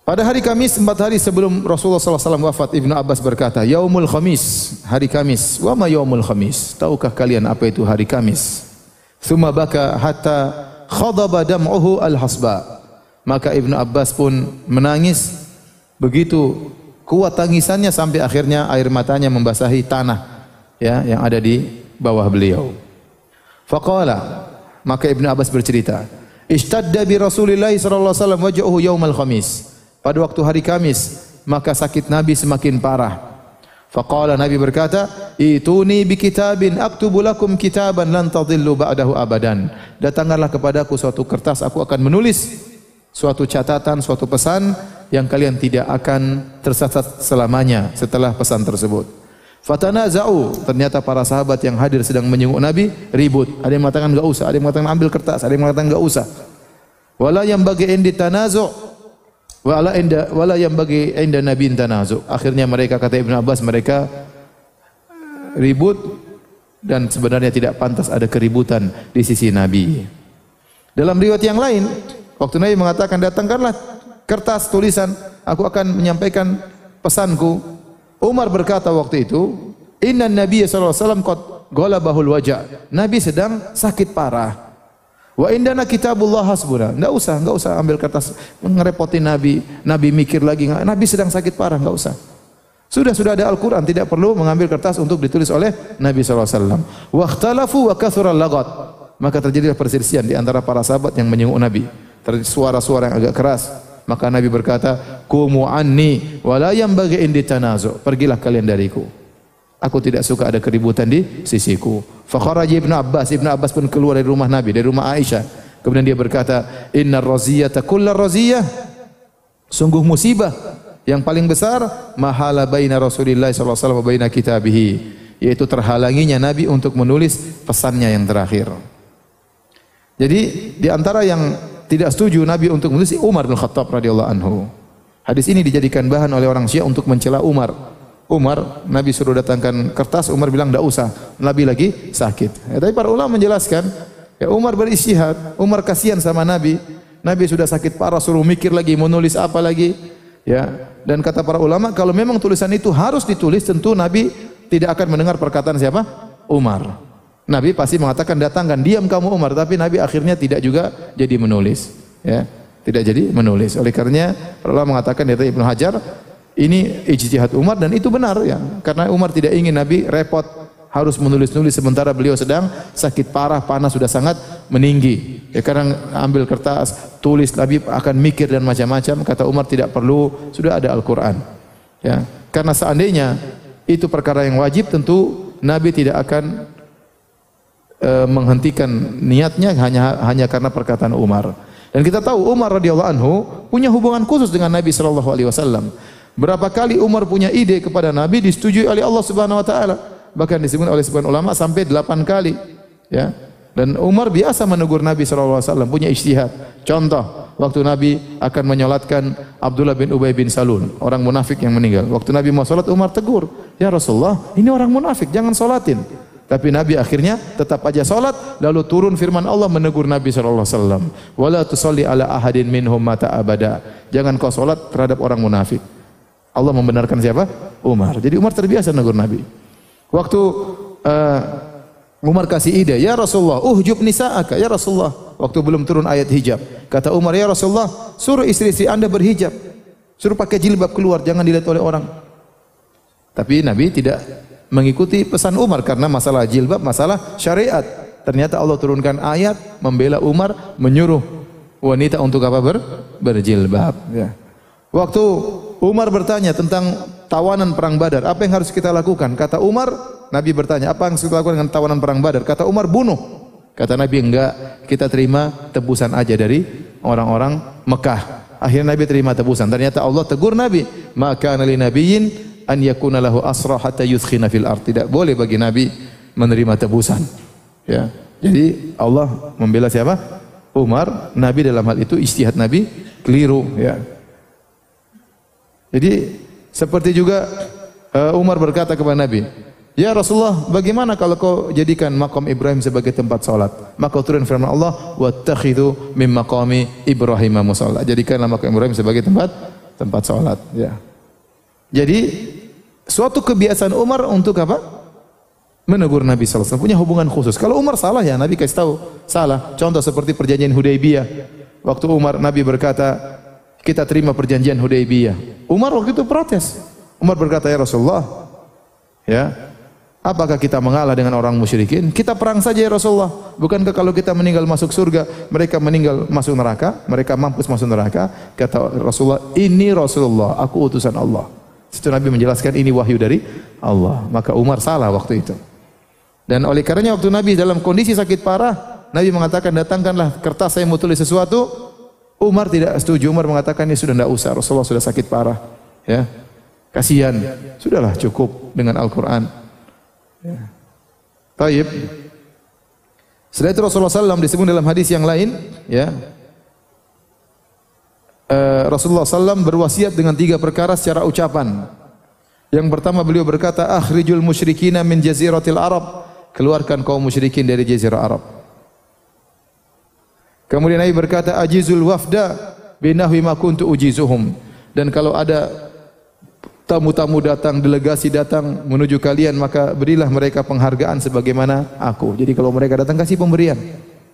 [SPEAKER 1] Pada hari Kamis, 4 hari sebelum Rasulullah SAW wafat, Ibnu Abbas berkata, Yaumul Khamis, hari Kamis. Wa ma Yaumul Khamis? Tahukah kalian apa itu hari Kamis? Tsumma baka hatta khadaba dam'uhu al-hasba. Maka Ibnu Abbas pun menangis, begitu kuat tangisannya sampai akhirnya air matanya membasahi tanah ya yang ada di bawah beliau. Faqala, maka Ibnu Abbas bercerita, Ishtadda bi Rasulillah sallallahu alaihi wasallam wajhuhu yaumal Khamis. Pada waktu hari Kamis, maka sakit Nabi semakin parah. Faqala, Nabi berkata, Ituni bi kitabin aktubu lakum kitaban lan tadillu ba'dahu abadan. Datangkanlah kepadaku suatu kertas, aku akan menulis suatu catatan, suatu pesan yang kalian tidak akan tersesat selamanya setelah pesan tersebut. Fatanaza'u, ternyata para sahabat yang hadir sedang menyenguk Nabi ribut. Ada yang mengatakan enggak usah, ada yang mengatakan ambil kertas, ada yang mengatakan enggak usah. Wala yang bagi indi tanazu' wala yang bagi inda nabiin tanazu. Akhirnya mereka, kata Ibnu Abbas, mereka ribut dan sebenarnya tidak pantas ada keributan di sisi Nabi. Dalam riwayat yang lain, waktu Nabi mengatakan, datangkanlah kertas tulisan, aku akan menyampaikan pesanku. Umar berkata waktu itu, Inna Nabi sallallahu alaihi wasallam qad ghalabahul waja'. Nabi sedang sakit parah. Wa indana kitabullah hasbuna. Enggak usah ambil kertas ngerepotin Nabi. Nabi mikir lagi, Nabi sedang sakit parah, enggak usah. Sudah ada Al-Qur'an, tidak perlu mengambil kertas untuk ditulis oleh Nabi sallallahu alaihi wasallam. Wa ikhtalafu wa kathura al-laghat. Maka terjadilah perselisihan di antara para sahabat yang menyenguk Nabi. Terjadi suara-suara yang agak keras. Maka Nabi berkata, "Qumu anni wa la yanbaghi indi tanazu." Pergilah kalian dariku. Aku tidak suka ada keributan di sisiku. Fa kharaja Ibnu Abbas pun keluar dari rumah Nabi, dari rumah Aisyah. Kemudian dia berkata, "Innar raziyata kullar raziyah." Sungguh musibah yang paling besar mahala baina Rasulillah sallallahu alaihi wasallam wa baina kitabihi, yaitu terhalanginya Nabi untuk menulis pesannya yang terakhir. Jadi di antara yang tidak setuju Nabi untuk menulis Umar bin Khattab radhiyallahu anhu. Hadis ini dijadikan bahan oleh orang Syiah untuk mencela Umar. Nabi suruh datangkan kertas, Umar bilang tidak usah, Nabi lagi sakit. Tapi para ulama menjelaskan, ya Umar beristihad, Umar kasihan sama Nabi. Nabi sudah sakit parah, suruh mikir lagi mau nulis apa lagi. Ya, dan kata para ulama, kalau memang tulisan itu harus ditulis, tentu Nabi tidak akan mendengar perkataan siapa? Umar. Nabi pasti mengatakan datangkan, diam kamu Umar, tapi Nabi akhirnya tidak juga jadi menulis. Ya, tidak jadi menulis. Oleh karenanya para ulama mengatakan, kata Ibnu Hajar, ini ijtihad Umar dan itu benar ya. Karena Umar tidak ingin Nabi repot harus menulis-nulis sementara beliau sedang sakit parah, panas sudah sangat meninggi. Ya kadang ambil kertas, tulis, Nabi akan mikir dan macam-macam. Kata Umar tidak perlu, sudah ada Al-Qur'an. Ya, karena seandainya itu perkara yang wajib, tentu Nabi tidak akan menghentikan niatnya hanya karena perkataan Umar. Dan kita tahu Umar radhiyallahu anhu punya hubungan khusus dengan Nabi sallallahu alaihi wasallam. Berapa kali Umar punya ide kepada Nabi disetujui oleh Allah Subhanahu wa taala. Bahkan disebut oleh sebagian ulama sampai 8 kali. Ya. Dan Umar biasa menegur Nabi sallallahu alaihi wasallam, punya ijtihad. Contoh, waktu Nabi akan menyolatkan Abdullah bin Ubay bin Salul, orang munafik yang meninggal. Waktu Nabi mau salat, Umar tegur, "Ya Rasulullah, ini orang munafik, jangan salatin." Tapi Nabi akhirnya tetap aja salat, lalu turun firman Allah menegur Nabi sallallahu alaihi wasallam, "Wala tusalli ala ahadin minhum mata abada." Jangan kau salat terhadap orang munafik. Allah membenarkan siapa? Umar. Jadi Umar terbiasa menegur Nabi. Waktu Umar kasih ide, "Ya Rasulullah, uhjub nisa'aka." Ya Rasulullah, waktu belum turun ayat hijab. Kata Umar, "Ya Rasulullah, suruh istri-istri Anda berhijab. Suruh pakai jilbab keluar, jangan dilihat oleh orang." Tapi Nabi tidak mengikuti pesan Umar karena masalah jilbab, masalah syariat. Ternyata Allah turunkan ayat membela Umar, menyuruh wanita untuk apa? Berjilbab. Ya. Waktu Umar bertanya tentang tawanan perang Badar, apa yang harus kita lakukan? Kata Umar, Nabi bertanya, apa yang harus kita lakukan dengan tawanan perang Badar? Kata Umar, bunuh. Kata Nabi, enggak, kita terima tebusan aja dari orang-orang Mekah. Akhirnya Nabi terima tebusan. Ternyata Allah tegur Nabi, "Maka kana li nabiyyin an yakuna lahu asra hatta yudkhina fil ard." Tidak boleh bagi Nabi menerima tebusan. Ya. Jadi Allah membela siapa? Umar. Nabi dalam hal itu ijtihad Nabi keliru, ya. Jadi seperti juga Umar berkata kepada Nabi, "Ya Rasulullah, bagaimana kalau kau jadikan makam Ibrahim sebagai tempat salat?" Maka turun firman Allah, "Wattakhidhu min maqami Ibrahim musalla." Jadikanlah makam Ibrahim sebagai tempat salat, ya. Jadi suatu kebiasaan Umar untuk apa? Menegur Nabi sallallahu alaihi wasallam, punya hubungan khusus. Kalau Umar salah, ya Nabi kasih tahu salah. Contoh seperti perjanjian Hudaybiyah. Waktu Umar, Nabi berkata, "Kita terima perjanjian Hudaybiyah." Umar waktu itu protes. Umar berkata, "Ya Rasulullah, ya, apakah kita mengalah dengan orang musyrikin? Kita perang saja ya Rasulullah. Bukankah kalau kita meninggal masuk surga, mereka meninggal masuk neraka, mereka mampus masuk neraka?" Kata Rasulullah, "Ini Rasulullah, aku utusan Allah." Situ Nabi menjelaskan ini wahyu dari Allah. Maka Umar salah waktu itu. Dan oleh karenanya waktu Nabi dalam kondisi sakit parah, Nabi mengatakan, "Datangkanlah kertas, saya mau tulis sesuatu." Umar tidak setuju. Umar mengatakan, "Ini sudah tidak usah, Rasulullah sudah sakit parah. Ya, kasihan. Sudahlah cukup dengan Al-Quran." Ya. Taib. Setelah itu Rasulullah SAW disebut dalam hadis yang lain, ya, Rasulullah SAW berwasiat dengan 3 perkara secara ucapan. Yang pertama beliau berkata, "Akhrijul musyrikina min jaziratil Arab." Keluarkan kaum musyrikin dari jazirah Arab. Kemudian Nabi berkata, "Ajizul wafda binahwi ma kuntu ujizuhum." Dan kalau ada tamu-tamu datang, delegasi datang menuju kalian, maka berilah mereka penghargaan sebagaimana aku. Jadi kalau mereka datang, kasih pemberian.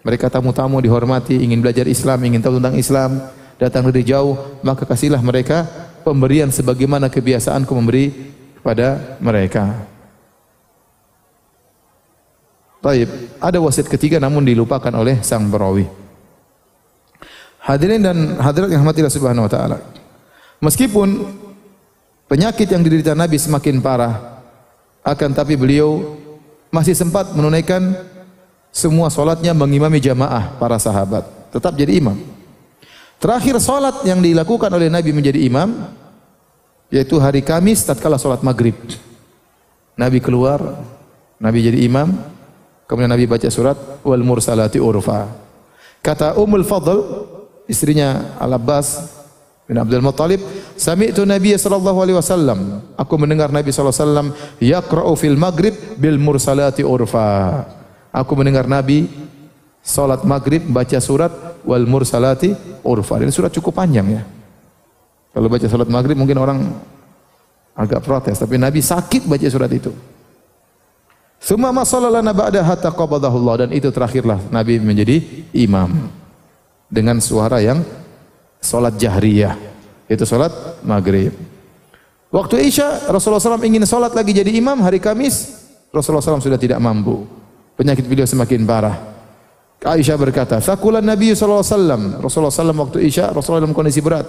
[SPEAKER 1] Mereka tamu-tamu dihormati, ingin belajar Islam, ingin tahu tentang Islam, datang dari jauh, maka kasihlah mereka pemberian sebagaimana kebiasaanku memberi kepada mereka. Baik, ada wasiat ketiga namun dilupakan oleh sang perawi. Hadirin dan hadirat yang rahmatillah subhanahu wa ta'ala. Meskipun penyakit yang diderita Nabi semakin parah, akan tapi beliau masih sempat menunaikan semua solatnya mengimami jamaah para sahabat. Tetap jadi imam. Terakhir solat yang dilakukan oleh Nabi menjadi imam, yaitu hari Kamis tatkala solat maghrib. Nabi keluar, Nabi jadi imam, kemudian Nabi baca surat wal mursalati urfa. Kata Ummul Fadl, istrinya Al-Abbas bin Abdul Muttalib, "Sami'tu Nabiy sallallahu alaihi wasallam." Aku mendengar Nabi sallallahu alaihi wasallam yaqra'u fil maghrib bil mursalati urfa. Aku mendengar Nabi salat maghrib baca surat wal mursalati urfa. Ini surat cukup panjang, ya. Kalau baca salat maghrib mungkin orang agak protes, tapi Nabi sakit baca surat itu. Summa ma sallalana ba'da hatta qabadahullah, dan itu terakhirlah Nabi menjadi imam dengan suara yang salat jahriyah, itu salat maghrib. Waktu Isya Rasulullah SAW ingin salat lagi jadi imam hari Kamis, Rasulullah SAW sudah tidak mampu, penyakit beliau semakin parah. Aisyah berkata, "Sakulan Nabi sallallahu alaihi wasallam." Rasulullah SAW waktu Isya, Rasulullah dalam kondisi berat.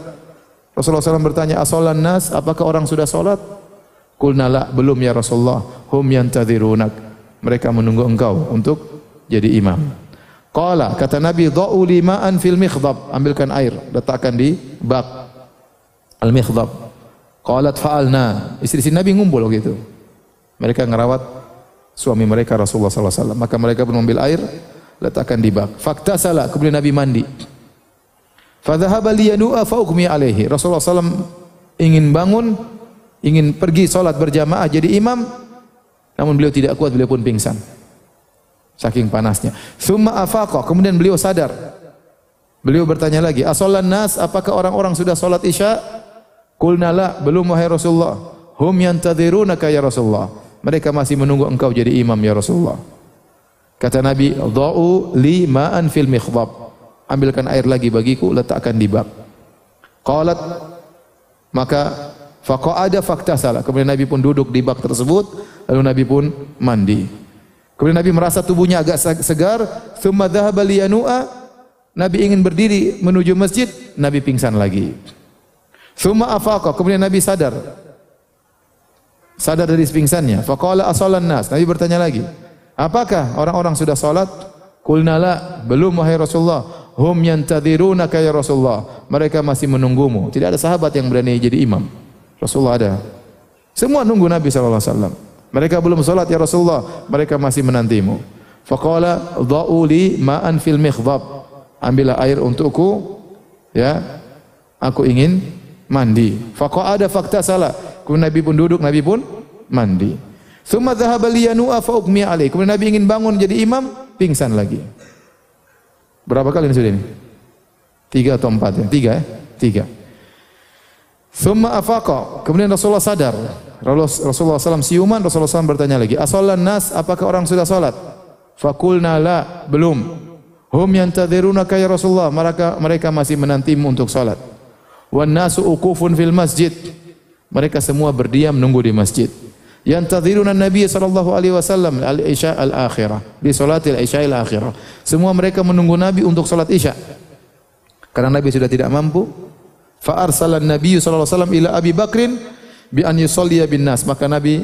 [SPEAKER 1] Rasulullah SAW bertanya, "Asolan nas, apakah orang sudah salat?" Qulna la, belum ya Rasulullah. Hum yantadhirunak, mereka menunggu engkau untuk jadi imam. Qala, kata Nabi, "Dha'u lima'an fil mikhdab." Ambilkan air, letakkan di bak al-mikhdab. Qalat fa'alna. Istri Nabi ngumpul gitu. Mereka ngerawat suami mereka Rasulullah sallallahu alaihi wasallam. Maka mereka pun mengambil air, letakkan di bak. Faktasala, kemudian Nabi mandi. Fa dhahaba liyanu'a fa ughmi alaihi. Rasulullah sallallahu alaihi wasallam ingin bangun, ingin pergi salat berjamaah jadi imam, namun beliau tidak kuat, beliau pun pingsan. Saking panasnya. Tsumma afaqa, kemudian beliau sadar. Beliau bertanya lagi, "Asallan nas, apakah orang-orang sudah salat Isya?" Qulna la, belum wahai Rasulullah. Hum yantadhirunaka ya Rasulullah. Mereka masih menunggu engkau jadi imam ya Rasulullah. Kata Nabi, "Dha'u li ma'an fil mikhdab." Ambilkan air lagi bagiku, letakkan di bak. Qalat, maka faqa'ada faktasala. Kemudian Nabi pun duduk di bak tersebut, lalu Nabi pun mandi. Kemudian Nabi merasa tubuhnya agak segar, tsumma dhahaba liyanu'a. Nabi ingin berdiri menuju masjid, Nabi pingsan lagi. Tsumma afaqa, kemudian Nabi sadar. Sadar dari pingsannya. Faqala asallan nas. Nabi bertanya lagi, "Apakah orang-orang sudah salat?" Qulna la, belum wahai Rasulullah. Hum yantadhirunaka ya Rasulullah. Mereka masih menunggumu. Tidak ada sahabat yang berani jadi imam. Rasulullah ada. Semua nunggu Nabi sallallahu alaihi wasallam. Mereka belum salat ya Rasulullah, mereka masih menantimu. Faqala dha'u li ma'an fil mikhdab. Ambillah air untukku, ya. Aku ingin mandi. Faqa'ada faktasala. Kemudian Nabi pun duduk, Nabi pun mandi. Tsumma dhahaba liyanu'a fa ughmiya alaihi. Kemudian Nabi ingin bangun jadi imam, pingsan lagi. Berapa kali ini sudah ini? 3 atau 4 ya? 3 ya? 3. Tsumma afaqa. Kemudian Rasulullah sadar. Rasulullah SAW siuman, Rasulullah SAW bertanya lagi, asallan nas, apakah orang sudah salat? Faqulna la, belum. Hum yantadhirunaka ya Rasulullah, mereka masih menantimu untuk salat. Wan nasu uqufun fil masjid. Mereka semua berdiam nunggu di masjid. Yantadhiruna Nabi sallallahu alaihi wasallam al-isya al-akhirah, di salatil isya al-akhirah. Semua mereka menunggu Nabi untuk salat Isya. Karena Nabi sudah tidak mampu, fa arsalan Nabi sallallahu alaihi wasallam ila Abi Bakrin bi an yusalliya bin nas. Maka Nabi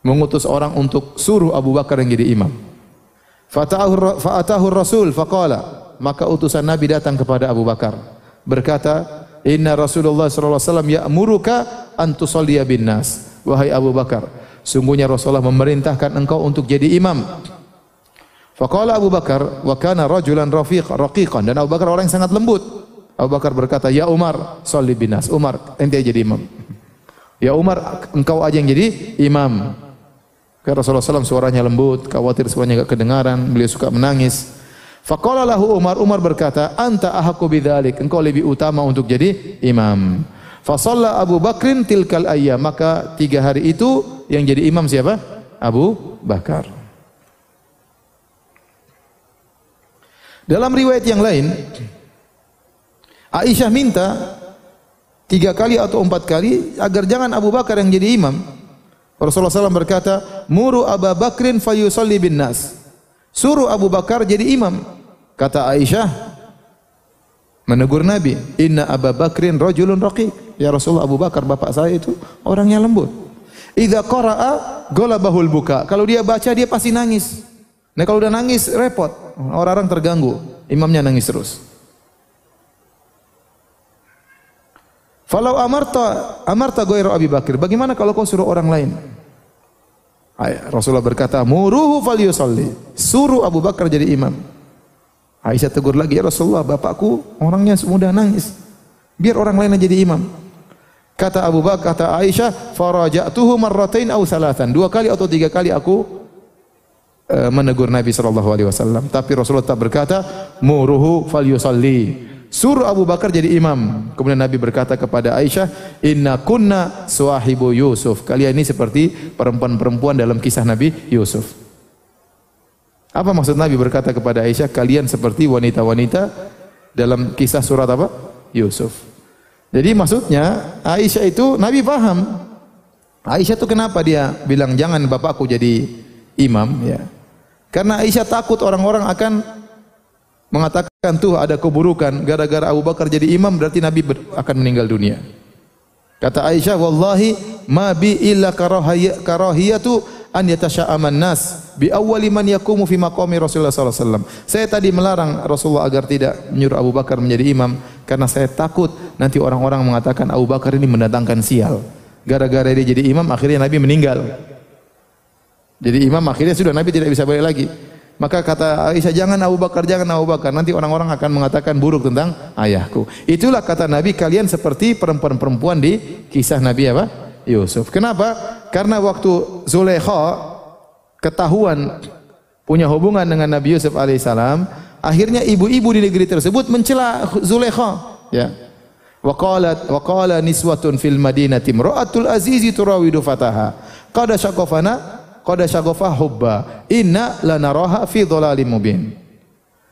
[SPEAKER 1] mengutus orang untuk suruh Abu Bakar yang jadi imam. Fa'atahu Rasul faqala, maka utusan Nabi datang kepada Abu Bakar berkata, inna Rasulullah sallallahu alaihi wasallam ya'muruka an tusalliya bin nas. Wahai Abu Bakar, sungguhnya Rasulullah memerintahkan engkau untuk jadi imam. Faqala Abu Bakar, wa kana rajulan raqiqan, dan Abu Bakar orang yang sangat lembut. Abu Bakar berkata, ya Umar, shalli bin nas. Umar, ente jadi imam. Ya Umar, engkau aja yang jadi imam. Karena Rasulullah SAW suaranya lembut, khawatir suaranya enggak kedengaran, beliau suka menangis. Faqala lahu Umar, Umar berkata, anta ahaqqu bidzalik, engkau lebih utama untuk jadi imam. Fa shalla Abu Bakrin tilkal ayyam, maka 3 hari itu yang jadi imam siapa? Abu Bakar. Dalam riwayat yang lain, Aisyah minta 3 kali atau 4 kali agar jangan Abu Bakar yang jadi imam. Rasulullah SAW berkata, muru Abu Bakrin fayusalli bin nas. Suruh Abu Bakar jadi imam. Kata Aisyah menegur Nabi, inna Abu Bakrin rajulun raqiq. Ya Rasulullah, Abu Bakar bapak saya itu orangnya lembut. Idza qara'a ghalabahul buka. Kalau dia baca dia pasti nangis. Nah kalau udah nangis repot, orang-orang terganggu. Imamnya nangis terus. Falau amarta ghairu Abi Bakar. Bagaimana kalau kau suruh orang lain? Rasulullah berkata, muruhu falyusalli. Suruh Abu Bakar jadi imam. Aisyah tegur lagi, ya Rasulullah, bapakku orangnya mudah nangis. Biar orang lain jadi imam. Kata Abu Bakar, kata Aisyah, faraja'tuhu marratain aw salatan. 2 kali atau 3 kali aku menegur Nabi sallallahu alaihi wasallam. Tapi Rasulullah tetap berkata, muruhu falyusalli. Suruh Abu Bakar jadi imam. Kemudian Nabi berkata kepada Aisyah, inna kunna suahibu Yusuf. Kalian ini seperti perempuan-perempuan dalam kisah Nabi Yusuf. Apa maksud Nabi berkata kepada Aisyah, kalian seperti wanita-wanita dalam kisah surat apa? Yusuf. Jadi maksudnya Aisyah itu Nabi paham. Aisyah itu kenapa dia bilang jangan bapakku jadi imam ya? Karena Aisyah takut orang-orang akan mengatakan tuh ada keburukan gara-gara Abu Bakar jadi imam berarti Nabi akan meninggal dunia. Kata Aisyah, wallahi ma bi illa karahiyatu an yatasha'aman nas bi awwali man yaqumu fi maqami Rasulullah sallallahu alaihi wasallam. Saya tadi melarang Rasulullah agar tidak menyuruh Abu Bakar menjadi imam karena saya takut nanti orang-orang mengatakan Abu Bakar ini mendatangkan sial. Gara-gara dia jadi imam akhirnya Nabi meninggal. Jadi imam akhirnya sudah Nabi tidak bisa balik lagi. Maka kata Aisyah, jangan Abu Bakar, nanti orang-orang akan mengatakan buruk tentang ayahku. Itulah kata Nabi, kalian seperti perempuan-perempuan di kisah Nabi apa? Yusuf. Kenapa? Karena waktu Zulaikha ketahuan punya hubungan dengan Nabi Yusuf alaihissalam, akhirnya ibu-ibu di negeri tersebut mencela Zulaikha. Ya. Wa qala niswatun fil madinati imra'atul azizi turawidu fataha. Qad syaghafa hubba inna lanaraha fi dhalalim mubin.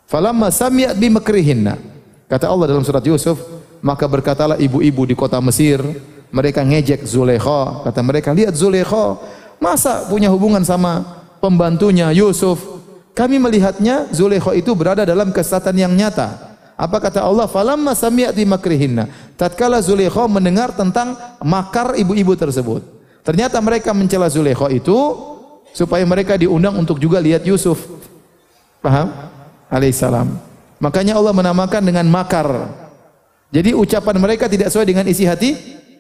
[SPEAKER 1] Falamma sami'at bi makrihinna. Kata Allah dalam surat Yusuf, maka berkatalah ibu-ibu di kota Mesir, mereka ngejek Zulaikha. Kata mereka, lihat Zulaikha, masa punya hubungan sama pembantunya Yusuf? Kami melihatnya Zulaikha itu berada dalam kesesatan yang nyata. Apa kata Allah? Falamma sami'at bi makrihinna. Tatkala Zulaikha mendengar tentang makar ibu-ibu tersebut. Ternyata mereka mencela Zulaikha itu supaya mereka diundang untuk juga lihat Yusuf. Paham? Alaihissalam. Makanya Allah menamakan dengan makar. Jadi ucapan mereka tidak sesuai dengan isi hati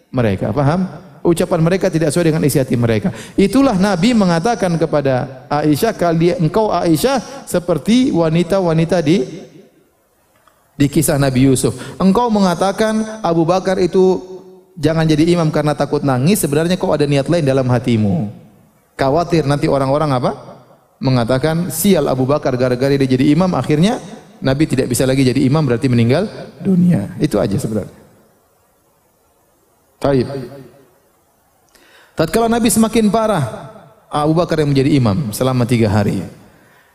[SPEAKER 1] mereka. Paham? Ucapan mereka tidak sesuai dengan isi hati mereka. Itulah Nabi mengatakan kepada Aisyah, engkau Aisyah seperti wanita-wanita di kisah Nabi Yusuf. Engkau mengatakan Abu Bakar itu jangan jadi imam karena takut nangis, sebenarnya kau ada niat lain dalam hatimu. Khawatir nanti orang-orang apa? Mengatakan sial Abu Bakar gara-gara dia jadi imam, akhirnya Nabi tidak bisa lagi jadi imam, berarti meninggal dunia. Itu aja sebenarnya. Taib. Tatkala Nabi semakin parah, Abu Bakar yang menjadi imam selama 3 hari.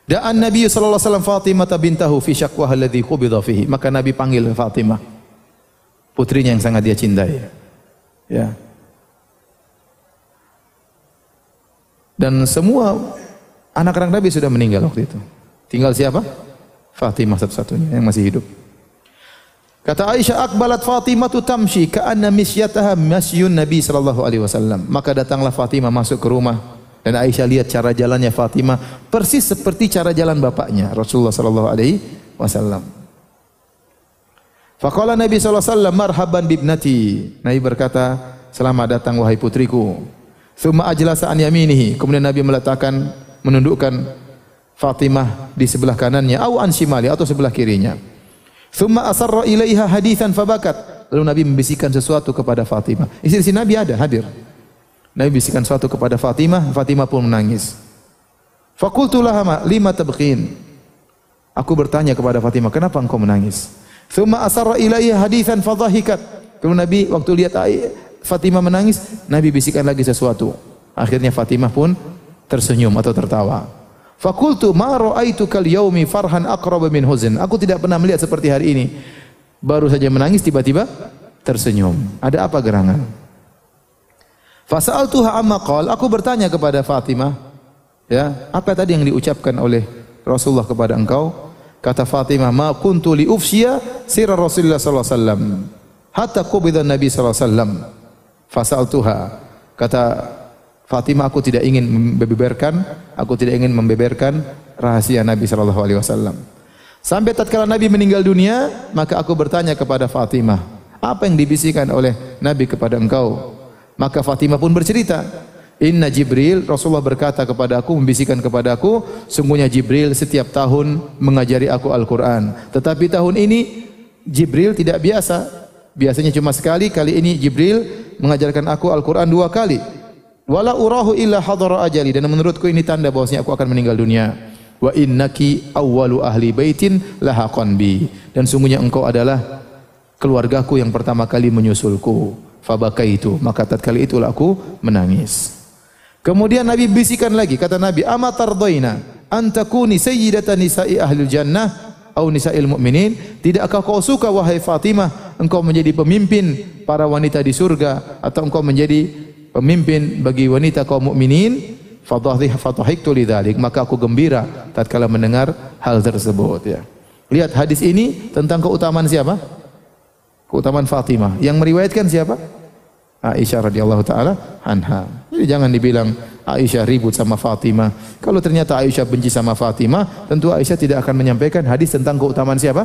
[SPEAKER 1] Da'an Nabi sallallahu alaihi wasallam Fatimah bintahu fi syaqwaha alladhi qubida fihi. Maka Nabi panggil Fatimah, putrinya yang sangat dia cintai. Ya. Dan semua anak-anak Nabi sudah meninggal waktu itu. Tinggal siapa? Fatimah satu-satunya yang masih hidup. Kata Aisyah, akbalat Fatimah tu tamshi ka'anna misyataha masyun Nabi sallallahu alaihi wasallam. Maka datanglah Fatimah masuk ke rumah dan Aisyah lihat cara jalannya Fatimah persis seperti cara jalan bapaknya Rasulullah sallallahu alaihi wasallam. Faqala Nabi sallallahu alaihi wasallam, marhaban bibnati. Nabi berkata, selamat datang wahai putriku. Tsumma ajlasa an yaminihi. Kemudian Nabi menundukkan Fatimah di sebelah kanannya, au an shimali, atau sebelah kirinya. Tsumma asarra ilaiha haditsan fabakat. Lalu Nabi membisikkan sesuatu kepada Fatimah. Istri Nabi ada hadir. Nabi bisikkan sesuatu kepada Fatimah, Fatimah pun menangis. Faqultu laha lima tabqin. Aku bertanya kepada Fatimah, kenapa engkau menangis? Tsumma asarra ilaiha haditsan fadhahikat. Lalu Nabi waktu lihat Fatimah menangis, Nabi bisikkan lagi sesuatu. Akhirnya Fatimah pun tersenyum atau tertawa. Faqultu ma ra'aituka al-yaumi farhan aqrab min huzn. Aku tidak pernah melihat seperti hari ini. Baru saja menangis tiba-tiba tersenyum. Ada apa gerangan? Fasa'altuha amma qala. Aku bertanya kepada Fatimah, ya, apa tadi yang diucapkan oleh Rasulullah kepada engkau? Kata Fatimah, ma kuntu li ufshiya sirra Rasulullah sallallahu alaihi wasallam hatta qubida Nabi sallallahu alaihi wasallam. Fasa'altuha. Kata Fatimah, aku tidak ingin membeberkan rahasia Nabi sallallahu alaihi wasallam. Sampai tatkala Nabi meninggal dunia, maka aku bertanya kepada Fatimah, apa yang dibisikkan oleh Nabi kepada engkau? Maka Fatimah pun bercerita, Inna Jibril, Rasulullah berkata kepada aku, membisikkan kepada aku, sungguhnya Jibril setiap tahun mengajari aku Al-Quran. Tetapi tahun ini Jibril tidak biasa. Biasanya cuma sekali, kali ini Jibril mengajarkan aku Al-Quran 2 kali. Wala urahu illa hadara ajali, dan menurutku ini tanda bahwasanya aku akan meninggal dunia. Wa innaki awwalu ahli baitin lahaqan bi, dan sungguhnya engkau adalah keluargaku yang pertama kali menyusulku. Fabakaitu, maka tatkala itulah aku menangis. Kemudian Nabi bisikan lagi, kata Nabi, ama tardaina an takuni sayyidatan nisa'i ahlil jannah au nisa'il mu'minin? Tidakkah kau suka wahai Fatimah engkau menjadi pemimpin para wanita di surga, atau engkau menjadi pemimpin bagi wanita kaum mukminin? Fadhahiktu lidzalik, maka aku gembira tatkala mendengar hal tersebut, ya. Lihat hadis ini tentang keutamaan siapa? Keutamaan Fatimah. Yang meriwayatkan siapa? Aisyah radhiyallahu taala anha. Jadi jangan dibilang Aisyah ribut sama Fatimah. Kalau ternyata Aisyah benci sama Fatimah, tentu Aisyah tidak akan menyampaikan hadis tentang keutamaan siapa?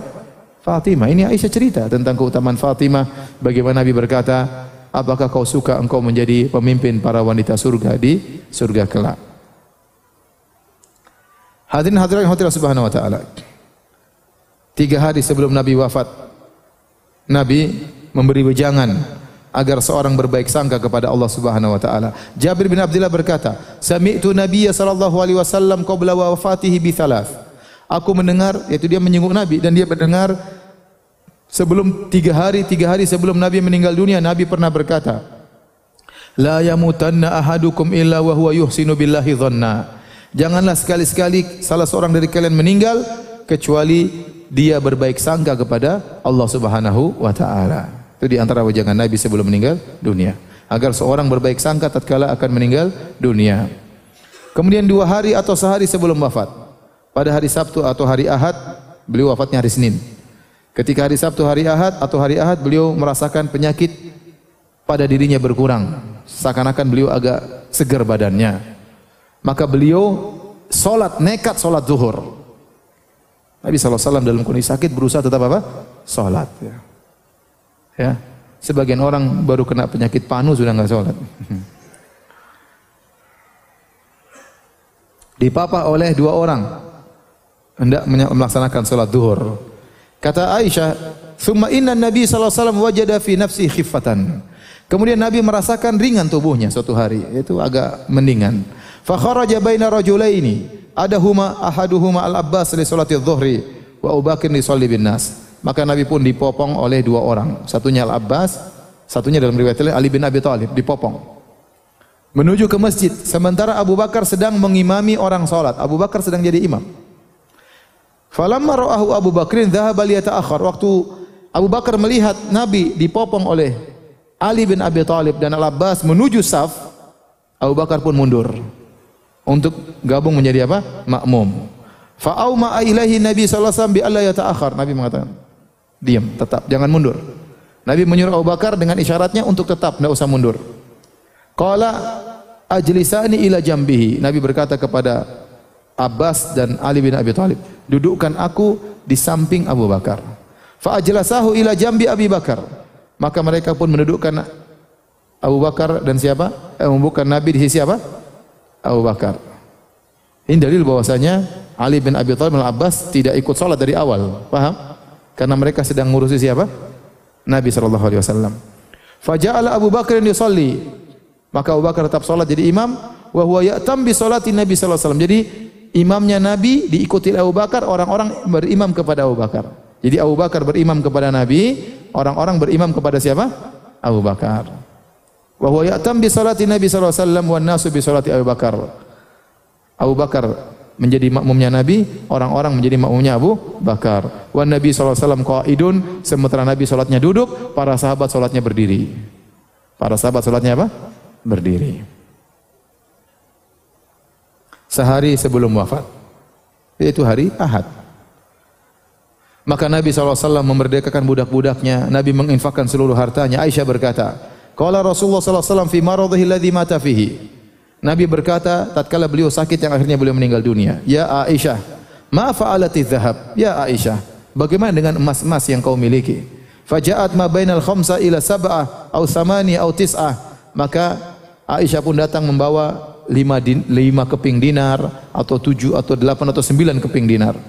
[SPEAKER 1] Fatimah. Ini Aisyah cerita tentang keutamaan Fatimah, bagaimana Nabi berkata, apakah kau suka engkau menjadi pemimpin para wanita surga di surga kelak? Hadirin hadirat Allah Subhanahu wa taala. 3 hari sebelum Nabi wafat, Nabi memberi wejangan agar seorang berbaik sangka kepada Allah Subhanahu wa taala. Jabir bin Abdullah berkata, "Sami'tu Nabiyya sallallahu alaihi wasallam qabla wafatihi bi thalath." Aku mendengar, yaitu dia menyinggung Nabi, dan dia mendengar sebelum 3 hari sebelum Nabi meninggal dunia, Nabi pernah berkata, "La yamutanna ahadukum illa wa huwa yuhsinu billahi dhanna." Janganlah sekali-sekali salah seorang dari kalian meninggal kecuali dia berbaik sangka kepada Allah Subhanahu wa taala. Itu di antara wejangan Nabi sebelum meninggal dunia, agar seorang berbaik sangka tatkala akan meninggal dunia. Kemudian 2 hari atau sehari sebelum wafat, pada hari Sabtu atau hari Ahad, beliau wafatnya hari Senin. Ketika hari Sabtu, hari Ahad atau hari Ahad, beliau merasakan penyakit pada dirinya berkurang, seakan-akan beliau agak segar badannya. Maka beliau nekat salat zuhur. Nabi SAW dalam kondisi sakit berusaha tetap apa? Salat. Ya. Sebagian orang baru kena penyakit panu sudah enggak salat. Dipapah oleh dua orang hendak melaksanakan salat zuhur. Kata Aisyah, "Tsumma inna Nabi sallallahu alaihi wasallam wajada fi nafsi khiffatan." Kemudian Nabi merasakan ringan tubuhnya suatu hari, itu agak mendingan. Fa kharaja baina rajulaini, adahuma ahaduhuma al-Abbas li salati adh-dhuhri wa Abu Bakr li shalli bin nas. Maka Nabi pun dipopong oleh dua orang, satunya Al-Abbas, satunya dalam riwayat lain Ali bin Abi Thalib, dipopong menuju ke masjid, sementara Abu Bakar sedang mengimami orang salat. Abu Bakar sedang jadi imam. Falamma ra'ahu Abu Bakrin dhahaba liyata'akhkhar. Waktu Abu Bakar melihat Nabi dipopong oleh Ali bin Abi Thalib dan Al-Abbas menuju saf, Abu Bakar pun mundur untuk gabung menjadi apa? Makmum. Fa'auma ilaihi Nabi sallallahu alaihi wasallam bi alla yata'akhkhar. Nabi mengatakan, diam, tetap, jangan mundur. Nabi menyuruh Abu Bakar dengan isyaratnya untuk tetap, tidak usah mundur. Qala ajlisani ila jambihi. Nabi berkata kepada Abbas dan Ali bin Abi Thalib, dudukkan aku di samping Abu Bakar. Fa ajlasahu ila jambi Abi Bakar. Maka mereka pun mendudukkan Abu Bakar dan siapa? Bukan Nabi di sisi apa? Abu Bakar. Ini dalil bahwasanya Ali bin Abi Thalib dan Abbas tidak ikut salat dari awal. Paham? Karena mereka sedang ngurusi siapa? Nabi sallallahu alaihi wasallam. Faja'ala Abu Bakar yusalli. Maka Abu Bakar tetap salat jadi imam, wa huwa ya'tam bi salati Nabi sallallahu alaihi wasallam. Jadi imamnya Nabi diikuti Abu Bakar, orang-orang berimam kepada Abu Bakar. Jadi Abu Bakar berimam kepada Nabi, orang-orang berimam kepada siapa? Abu Bakar. Wa huwa ya'tam bi salati Nabi sallallahu alaihi wasallam wan nasu bi salati Abu Bakar. Abu Bakar menjadi makmumnya Nabi, orang-orang menjadi makmumnya Abu Bakar. Wan Nabi sallallahu alaihi wasallam qaidun, sementara Nabi salatnya duduk, para sahabat salatnya berdiri. Para sahabat salatnya apa? Berdiri. Sehari sebelum wafat, yaitu hari Ahad. Maka Nabi SAW memerdekakan budak-budaknya. Nabi menginfakkan seluruh hartanya. Aisyah berkata, qala Rasulullah SAW fi maradhihi alladhi mata fihi. Nabi berkata tatkala beliau sakit yang akhirnya beliau meninggal dunia, ya Aisyah, ma fa'alati dhahab? Ya Aisyah, bagaimana dengan emas-emas yang kau miliki? Faja'at ma bainal khamsa ila sab'ah aw thamani aw tis'ah. Maka Aisyah pun datang membawa 5 keping dinar atau 7 atau 8 atau 9 keping dinar.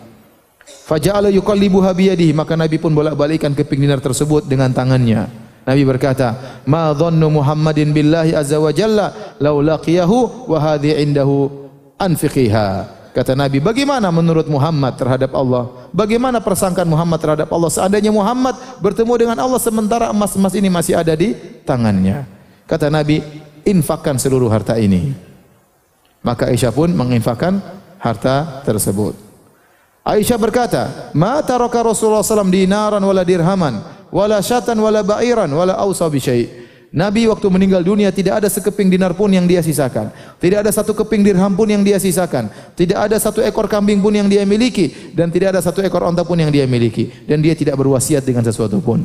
[SPEAKER 1] Faja'ala yuqallibuha biyadihi. Maka Nabi pun bolak-balikkan keping dinar tersebut dengan tangannya. Nabi berkata, ma dhannu Muhammadin billahi azza wa jalla law laqiyahu wa hadhi indahu anfiqiha. Kata Nabi, bagaimana menurut Muhammad terhadap Allah? Bagaimana persangkaan Muhammad terhadap Allah seandainya Muhammad bertemu dengan Allah sementara emas-emas ini masih ada di tangannya? Kata Nabi, infakkan seluruh harta ini. Maka Aisyah pun menginfakkan harta tersebut. Aisyah berkata, ma taraka Rasulullah SAW dinaran wala dirhaman wala syatan wala ba'iran wala awsa bi syai'. Nabi waktu meninggal dunia tidak ada sekeping dinar pun yang dia sisakan. Tidak ada satu keping dirham pun yang dia sisakan. Tidak ada satu ekor kambing pun yang dia miliki. Dan tidak ada satu ekor onta pun yang dia miliki. Dan dia tidak berwasiat dengan sesuatu pun.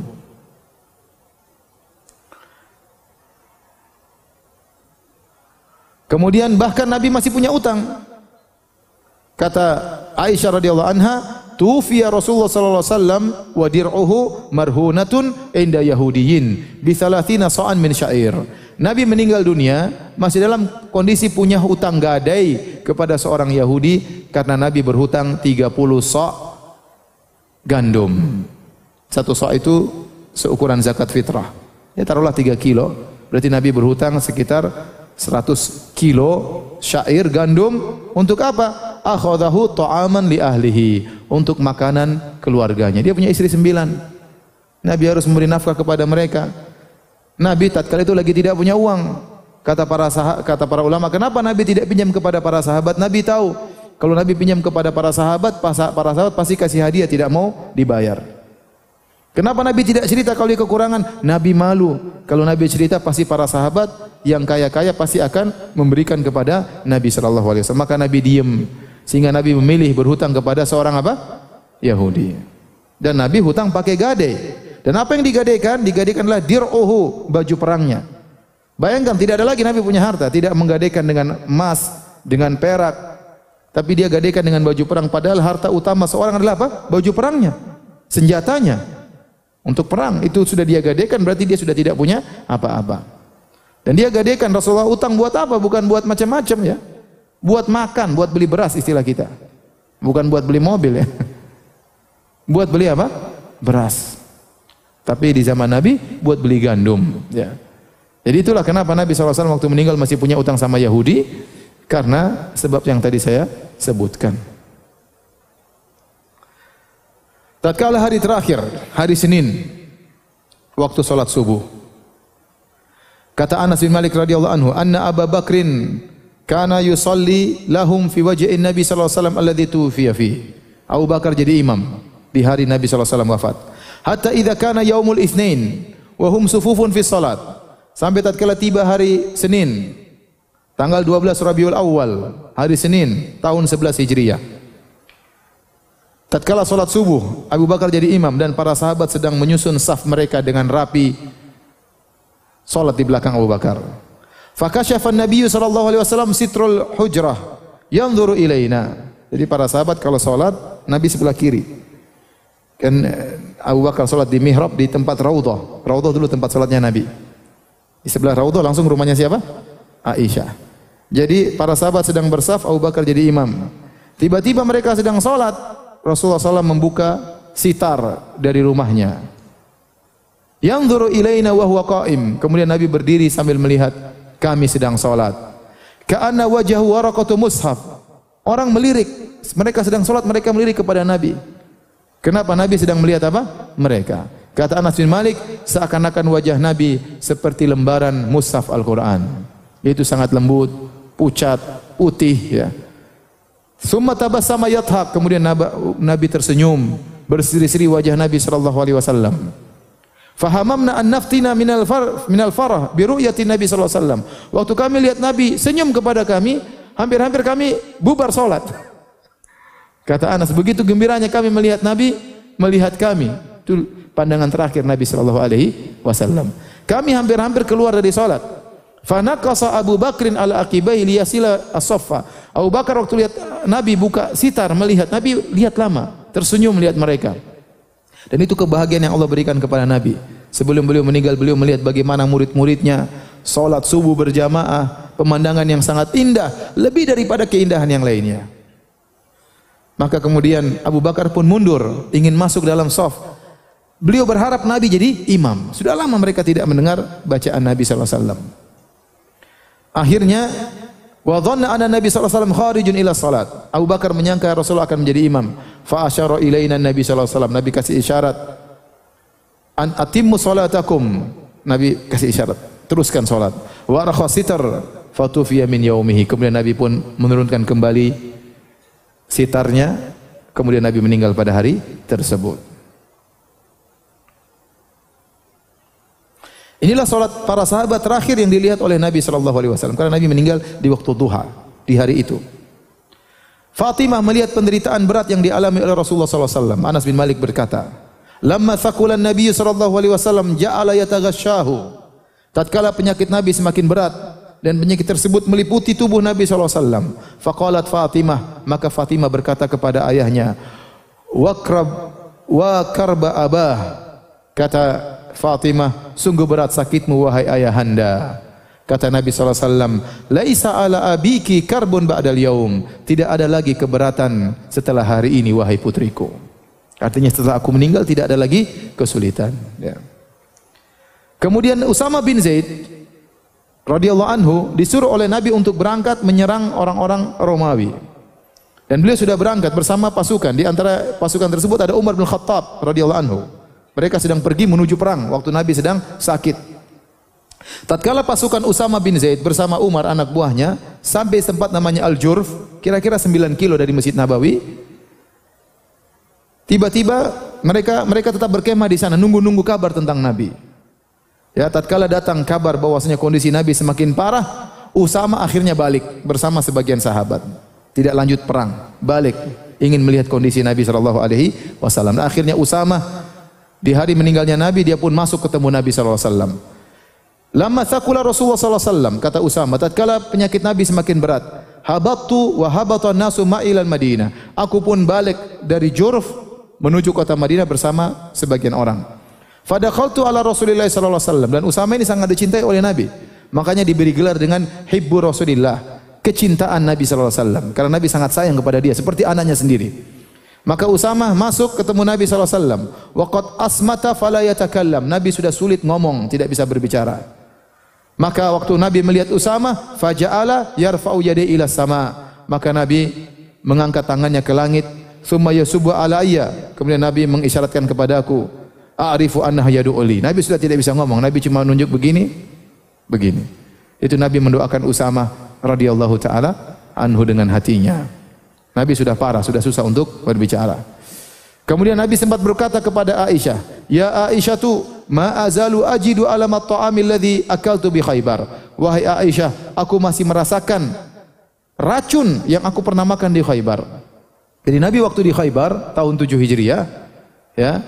[SPEAKER 1] Kemudian bahkan Nabi masih punya utang. Kata Aisyah radhiyallahu anha, tufiya Rasulullah sallallahu alaihi wasallam wa dir'uhu marhunatun inda yahudiyyin bi 30 sa'an min sya'ir. Nabi meninggal dunia masih dalam kondisi punya hutang gadai kepada seorang Yahudi karena Nabi berhutang 30 sa' gandum. Satu sa' itu seukuran zakat fitrah. Ya taruhlah 3 kilo. Berarti Nabi berhutang sekitar 100 kilo syair gandum untuk apa? Akhadahu ta'aman li ahlihi, untuk makanan keluarganya. Dia punya istri 9. Nabi harus memberi nafkah kepada mereka. Nabi tatkala itu lagi tidak punya uang. Kata para ulama, kenapa Nabi tidak pinjam kepada para sahabat? Nabi tahu kalau Nabi pinjam kepada para sahabat pasti kasih hadiah, tidak mau dibayar. Kenapa Nabi tidak cerita kalau dia kekurangan? Nabi malu. Kalau Nabi cerita pasti para sahabat yang kaya-kaya pasti akan memberikan kepada Nabi sallallahu alaihi wasallam. Maka Nabi diam. Sehingga Nabi memilih berhutang kepada seorang apa? Yahudi. Dan Nabi hutang pakai gadai. Dan apa yang digadaikan? Digadaikanlah dir'uhu, baju perangnya. Bayangkan tidak ada lagi Nabi punya harta, tidak menggadaikan dengan emas, dengan perak, tapi dia gadaikan dengan baju perang. Padahal harta utama seorang adalah apa? Baju perangnya, senjatanya. Untuk perang itu sudah dia gadaikan, berarti dia sudah tidak punya apa-apa. Dan dia gadaikan, Rasulullah utang buat apa? Bukan buat macam-macam ya. Buat makan, buat beli beras istilah kita. Bukan buat beli mobil ya. Buat beli apa? Beras. Tapi di zaman Nabi buat beli gandum ya. Jadi itulah kenapa Nabi SAW waktu meninggal masih punya utang sama Yahudi, karena sebab yang tadi saya sebutkan. Tatkala hari terakhir, hari Senin, waktu salat subuh, kata Anas bin Malik radhiyallahu anhu, anna Abu Bakrin kana yusalli lahum fi wajhin Nabi sallallahu alaihi wasallam alladhi tuwfiya fi. Abu Bakar jadi imam di hari Nabi sallallahu alaihi wasallam wafat. Hatta idza kana yaumul Itsnain wa hum sufufun fi salat. Sampai tatkala tiba hari Senin, tanggal 12 Rabiul Awal, hari Senin, tahun 11 Hijriah. Tatkala salat subuh, Abu Bakar jadi imam dan para sahabat sedang menyusun saf mereka dengan rapi. Salat di belakang Abu Bakar. Fakashafa an-nabiy sallallahu alaihi wasallam sitrul hujrah yanzuru ilaina. Jadi para sahabat kalau salat, Nabi sebelah kiri. Kan Abu Bakar salat di mihrab di tempat raudhah. Raudhah dulu tempat salatnya Nabi. Di sebelah raudhah langsung rumahnya siapa? Aisyah. Jadi para sahabat sedang bersaf, Abu Bakar jadi imam. Tiba-tiba mereka sedang salat, Rasulullah SAW membuka sitar dari rumahnya. Yanzuru ilaina wa huwa qa'im. Kemudian Nabi berdiri sambil melihat kami sedang salat. Ka'anna wajhahu waraqatu mushaf. Orang melirik, mereka sedang salat, mereka melirik kepada Nabi. Kenapa? Nabi sedang melihat apa? Mereka. Kata Anas bin Malik, seakan-akan wajah Nabi seperti lembaran mushaf Al-Qur'an. Itu sangat lembut, pucat, putih ya. Summa tabassama yathaq, kemudian Nabi tersenyum, berseri-seri wajah Nabi sallallahu alaihi wasallam. Fahamamna an naftina minal farah bi ru'yati Nabi sallallahu alaihi wasallam. Waktu kami lihat Nabi senyum kepada kami, hampir-hampir kami bubar salat. Kata Anas, begitu gembiranya kami melihat Nabi, melihat kami. Itu pandangan terakhir Nabi sallallahu alaihi wasallam. Kami hampir-hampir keluar dari salat. Fanaqasa Abu Bakrin ala aqibai liyasila as-saffa. Abu Bakar waktu lihat Nabi buka sitar melihat Nabi, lihat lama, tersenyum melihat mereka. Dan itu kebahagiaan yang Allah berikan kepada Nabi. Sebelum beliau meninggal, beliau melihat bagaimana murid-muridnya salat subuh berjamaah, pemandangan yang sangat indah, lebih daripada keindahan yang lainnya. Maka kemudian Abu Bakar pun mundur, ingin masuk dalam shaf. Beliau berharap Nabi jadi imam. Sudah lama mereka tidak mendengar bacaan Nabi sallallahu alaihi wasallam. Akhirnya wa dhanna anna Nabi sallallahu alaihi wasallam kharijun ila salat. Abu Bakar menyangka Rasulullah akan menjadi imam. Fa asyara ilaina Nabi sallallahu alaihi wasallam. Nabi kasih isyarat, an atimmu salatakum. Nabi kasih isyarat, teruskan salat. Wa rakha sitar fatufiya min yaumihi. Kemudian Nabi pun menurunkan kembali sitarnya. Kemudian Nabi meninggal pada hari tersebut. Inilah salat para sahabat terakhir yang dilihat oleh Nabi sallallahu alaihi wasallam, karena Nabi meninggal di waktu duha di hari itu. Fatimah melihat penderitaan berat yang dialami oleh Rasulullah sallallahu alaihi wasallam. Anas bin Malik berkata, "Lamma thaqulan Nabi sallallahu alaihi wasallam ja'ala yataghasyahu." Tatkala penyakit Nabi semakin berat dan penyakit tersebut meliputi tubuh Nabi sallallahu alaihi wasallam, faqalat Fatimah, maka Fatimah berkata kepada ayahnya, wa karba abah. Kata Fatimah, sungguh berat sakitmu wahai ayahanda. Kata Nabi SAW, laisa ala abiki karbun ba'dal yaum. Tidak ada lagi keberatan setelah hari ini wahai putriku. Artinya setelah aku meninggal tidak ada lagi kesulitan. Ya. Kemudian Usama bin Zaid radhiyallahu anhu disuruh oleh Nabi untuk berangkat menyerang orang-orang Romawi. Dan beliau sudah berangkat bersama pasukan. Di antara pasukan tersebut ada Umar bin Khattab radhiyallahu anhu. Mereka sedang pergi menuju perang waktu Nabi sedang sakit. Tatkala pasukan Usama bin Zaid bersama Umar anak buahnya sampai tempat namanya Al-Jurf, kira-kira 9 kilo dari Masjid Nabawi. Tiba-tiba mereka tetap berkemah di sana nunggu-nunggu kabar tentang Nabi. Ya, tatkala datang kabar bahwasanya kondisi Nabi semakin parah, Usama akhirnya balik bersama sebagian sahabat. Tidak lanjut perang, balik ingin melihat kondisi Nabi sallallahu alaihi wasallam. Akhirnya Usama di hari meninggalnya Nabi, dia pun masuk ketemu Nabi sallallahu alaihi wasallam. Lamma thaqula Rasulullah sallallahu alaihi wasallam, kata Usama, tatkala penyakit Nabi semakin berat, habattu wa habata an-nasu ma'ilal Madinah. Aku pun balik dari Jurf menuju kota Madinah bersama sebagian orang. Fadakhaltu ala Rasulillah sallallahu alaihi wasallam, dan Usama ini sangat dicintai oleh Nabi. Makanya diberi gelar dengan Hibbu Rasulillah, kecintaan Nabi sallallahu alaihi wasallam, karena Nabi sangat sayang kepada dia seperti anaknya sendiri. Maka Usama masuk ketemu Nabi sallallahu alaihi wasallam. Wa qad asmata fala yatakallam. Nabi sudah sulit ngomong, tidak bisa berbicara. Maka waktu Nabi melihat Usama, faja'ala yarfa'u yadayhi ila sama. Maka Nabi mengangkat tangannya ke langit, tsumma yasubu alayya. Kemudian Nabi mengisyaratkan kepadaku, a'rifu annahu yad'uli. Nabi sudah tidak bisa ngomong, Nabi cuma nunjuk begini, begini. Itu Nabi mendoakan Usama radhiyallahu taala anhu dengan hatinya. Nabi sudah parah, sudah susah untuk berbicara. Kemudian Nabi sempat berkata kepada Aisyah, "Ya Aisyah tu ma azalu ajidu alamat ta'amil ladzi akaltu bi Khaibar." Wahai Aisyah, aku masih merasakan racun yang aku pernah makan di Khaibar. Jadi Nabi waktu di Khaibar tahun 7 Hijriah, ya,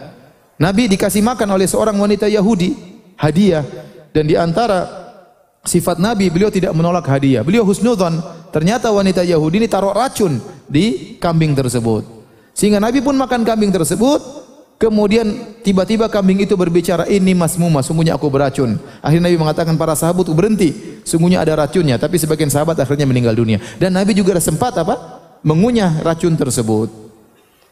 [SPEAKER 1] Nabi dikasih makan oleh seorang wanita Yahudi hadiah, dan di antara sifat Nabi, beliau tidak menolak hadiah. Beliau husnudzon. Ternyata wanita Yahudi ini taruh racun di kambing tersebut. Sehingga Nabi pun makan kambing tersebut. Kemudian tiba-tiba kambing itu berbicara, "Ini masmuma, sungguhnya aku beracun." Akhirnya Nabi mengatakan para sahabat berhenti, sungguhnya ada racunnya. Tapi sebagian sahabat akhirnya meninggal dunia. Dan Nabi juga sempat mengunyah racun tersebut.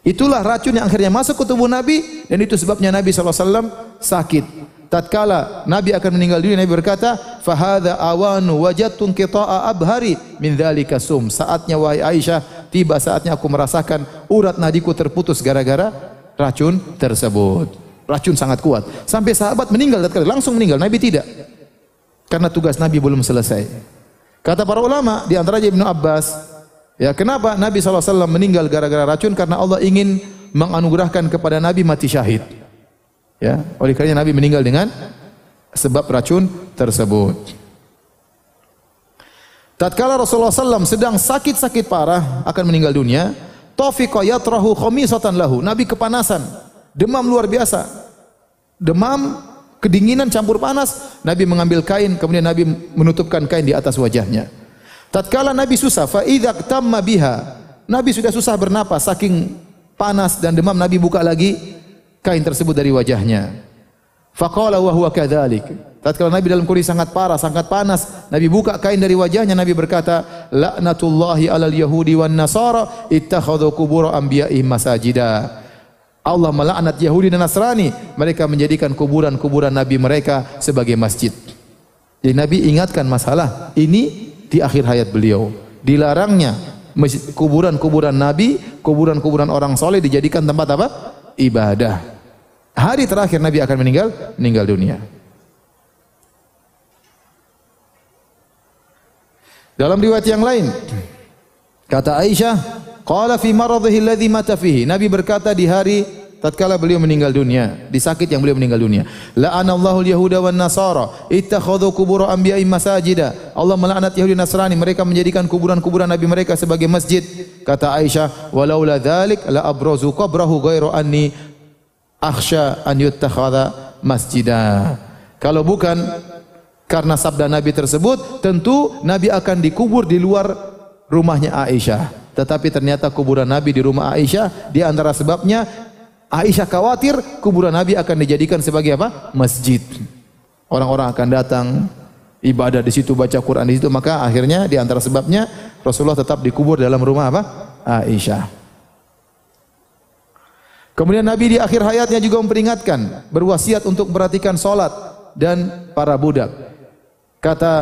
[SPEAKER 1] Itulah racun yang akhirnya masuk ke tubuh Nabi, dan itu sebabnya Nabi SAW sakit. Tatkala Nabi akan meninggal dunia, Nabi berkata, "Fahadha awanu wajadtu qita'a abhari min dzalika sum." Saatnya wahai Aisyah, tiba saatnya aku merasakan urat nadiku terputus gara-gara racun tersebut. Racun sangat kuat. Sampai sahabat meninggal tatkala langsung meninggal, Nabi tidak. Karena tugas Nabi belum selesai. Kata para ulama, di antaranya Ibnu Abbas, ya, kenapa Nabi SAW meninggal gara-gara racun? Karena Allah ingin menganugerahkan kepada Nabi mati syahid. Ya, oleh karena Nabi meninggal dengan sebab racun tersebut. Tatkala Rasulullah SAW sedang sakit-sakit parah akan meninggal dunia, tafiqa yatrahu khamisatan lahu. Nabi kepanasan, demam luar biasa. Demam, kedinginan campur panas. Nabi mengambil kain, kemudian Nabi menutupkan kain di atas wajahnya. Tatkala Nabi susah, fa idza tamma biha. Nabi sudah susah bernapas saking panas dan demam, Nabi buka lagi kain tersebut dari wajahnya. Faqala wa huwa kadzalik. Tatkala Nabi dalam kondisi sangat parah, sangat panas, Nabi buka kain dari wajahnya, Nabi berkata, "La'natullahi 'alal yahudi wan nasara ittakhadhu qubur anbiya'ihim masajida." Allah melaknat Yahudi dan Nasrani, mereka menjadikan kuburan-kuburan nabi mereka sebagai masjid. Jadi Nabi ingatkan masalah ini di akhir hayat beliau. Dilarangnya kuburan-kuburan nabi, kuburan-kuburan orang soleh dijadikan tempat ibadah. Hari terakhir Nabi akan meninggal dunia. Dalam riwayat yang lain, kata Aisyah, qala fi maradhihi alladhi mata fihi. Nabi berkata di hari tatkala beliau meninggal dunia, di sakit yang beliau meninggal dunia, la'anallahu al-yahuda wan nasara ittakhadhu qubur anbiya'ihim masajida. Allah melaknat Yahudi dan Nasrani, mereka menjadikan kuburan-kuburan nabi mereka sebagai masjid. Kata Aisyah, walaula dzalik la abrazu qabrahu ghairu anni akhsha an yuttakhadha masjidah. Kalau bukan karena sabda Nabi tersebut, tentu Nabi akan dikubur di luar rumahnya Aisyah. Tetapi ternyata kuburan Nabi di rumah Aisyah, di antara sebabnya Aisyah khawatir kuburan Nabi akan dijadikan sebagai masjid. Orang-orang akan datang ibadah di situ, baca Quran di situ, maka akhirnya di antara sebabnya Rasulullah tetap dikubur dalam rumah Aisyah. Kemudian Nabi di akhir hayatnya juga memperingatkan, berwasiat untuk memperhatikan salat dan para budak. Kata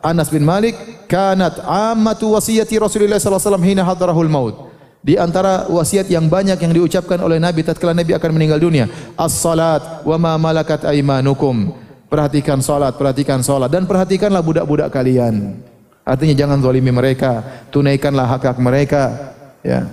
[SPEAKER 1] Anas bin Malik, kanat ammatu wasiyati Rasulullah sallallahu alaihi wasallam hina hadarahul maut. Di antara wasiat yang banyak yang diucapkan oleh Nabi tatkala Nabi akan meninggal dunia, as-salat wa ma malakat aymanukum. Perhatikan salat dan perhatikanlah budak-budak kalian. Artinya jangan zalimi mereka, tunaikanlah hak-hak mereka, ya.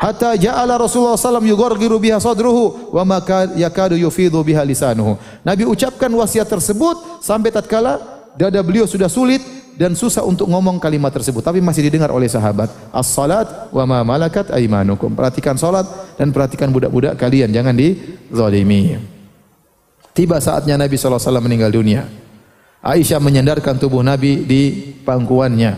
[SPEAKER 1] Hatta ja'ala Rasulullah SAW yughargiru biha sadruhu wa ma yakadu yufidu biha lisanuhu. Nabi ucapkan wasiat tersebut sampai tatkala dada beliau sudah sulit dan susah untuk ngomong kalimat tersebut, tapi masih didengar oleh sahabat. As-salat wa ma malakat aymanukum. Perhatikan salat dan perhatikan budak-budak kalian, jangan dizalimi. Tiba saatnya Nabi SAW meninggal dunia. Aisyah menyandarkan tubuh Nabi di pangkuannya.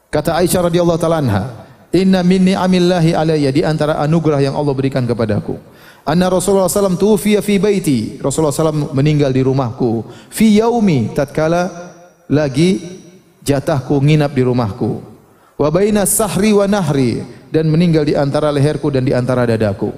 [SPEAKER 1] Kata Aisyah radhiyallahu taala anha, Inna minni amillahi alayya, di antara anugerah yang Allah berikan kepadaku. Anna Rasulullah SAW tuwfiya fi baiti. Rasulullah SAW meninggal di rumahku. Fi yaumi, tatkala lagi jatahku nginap di rumahku. Wa baina sahri wa nahri, dan meninggal di antara leherku dan di antara dadaku.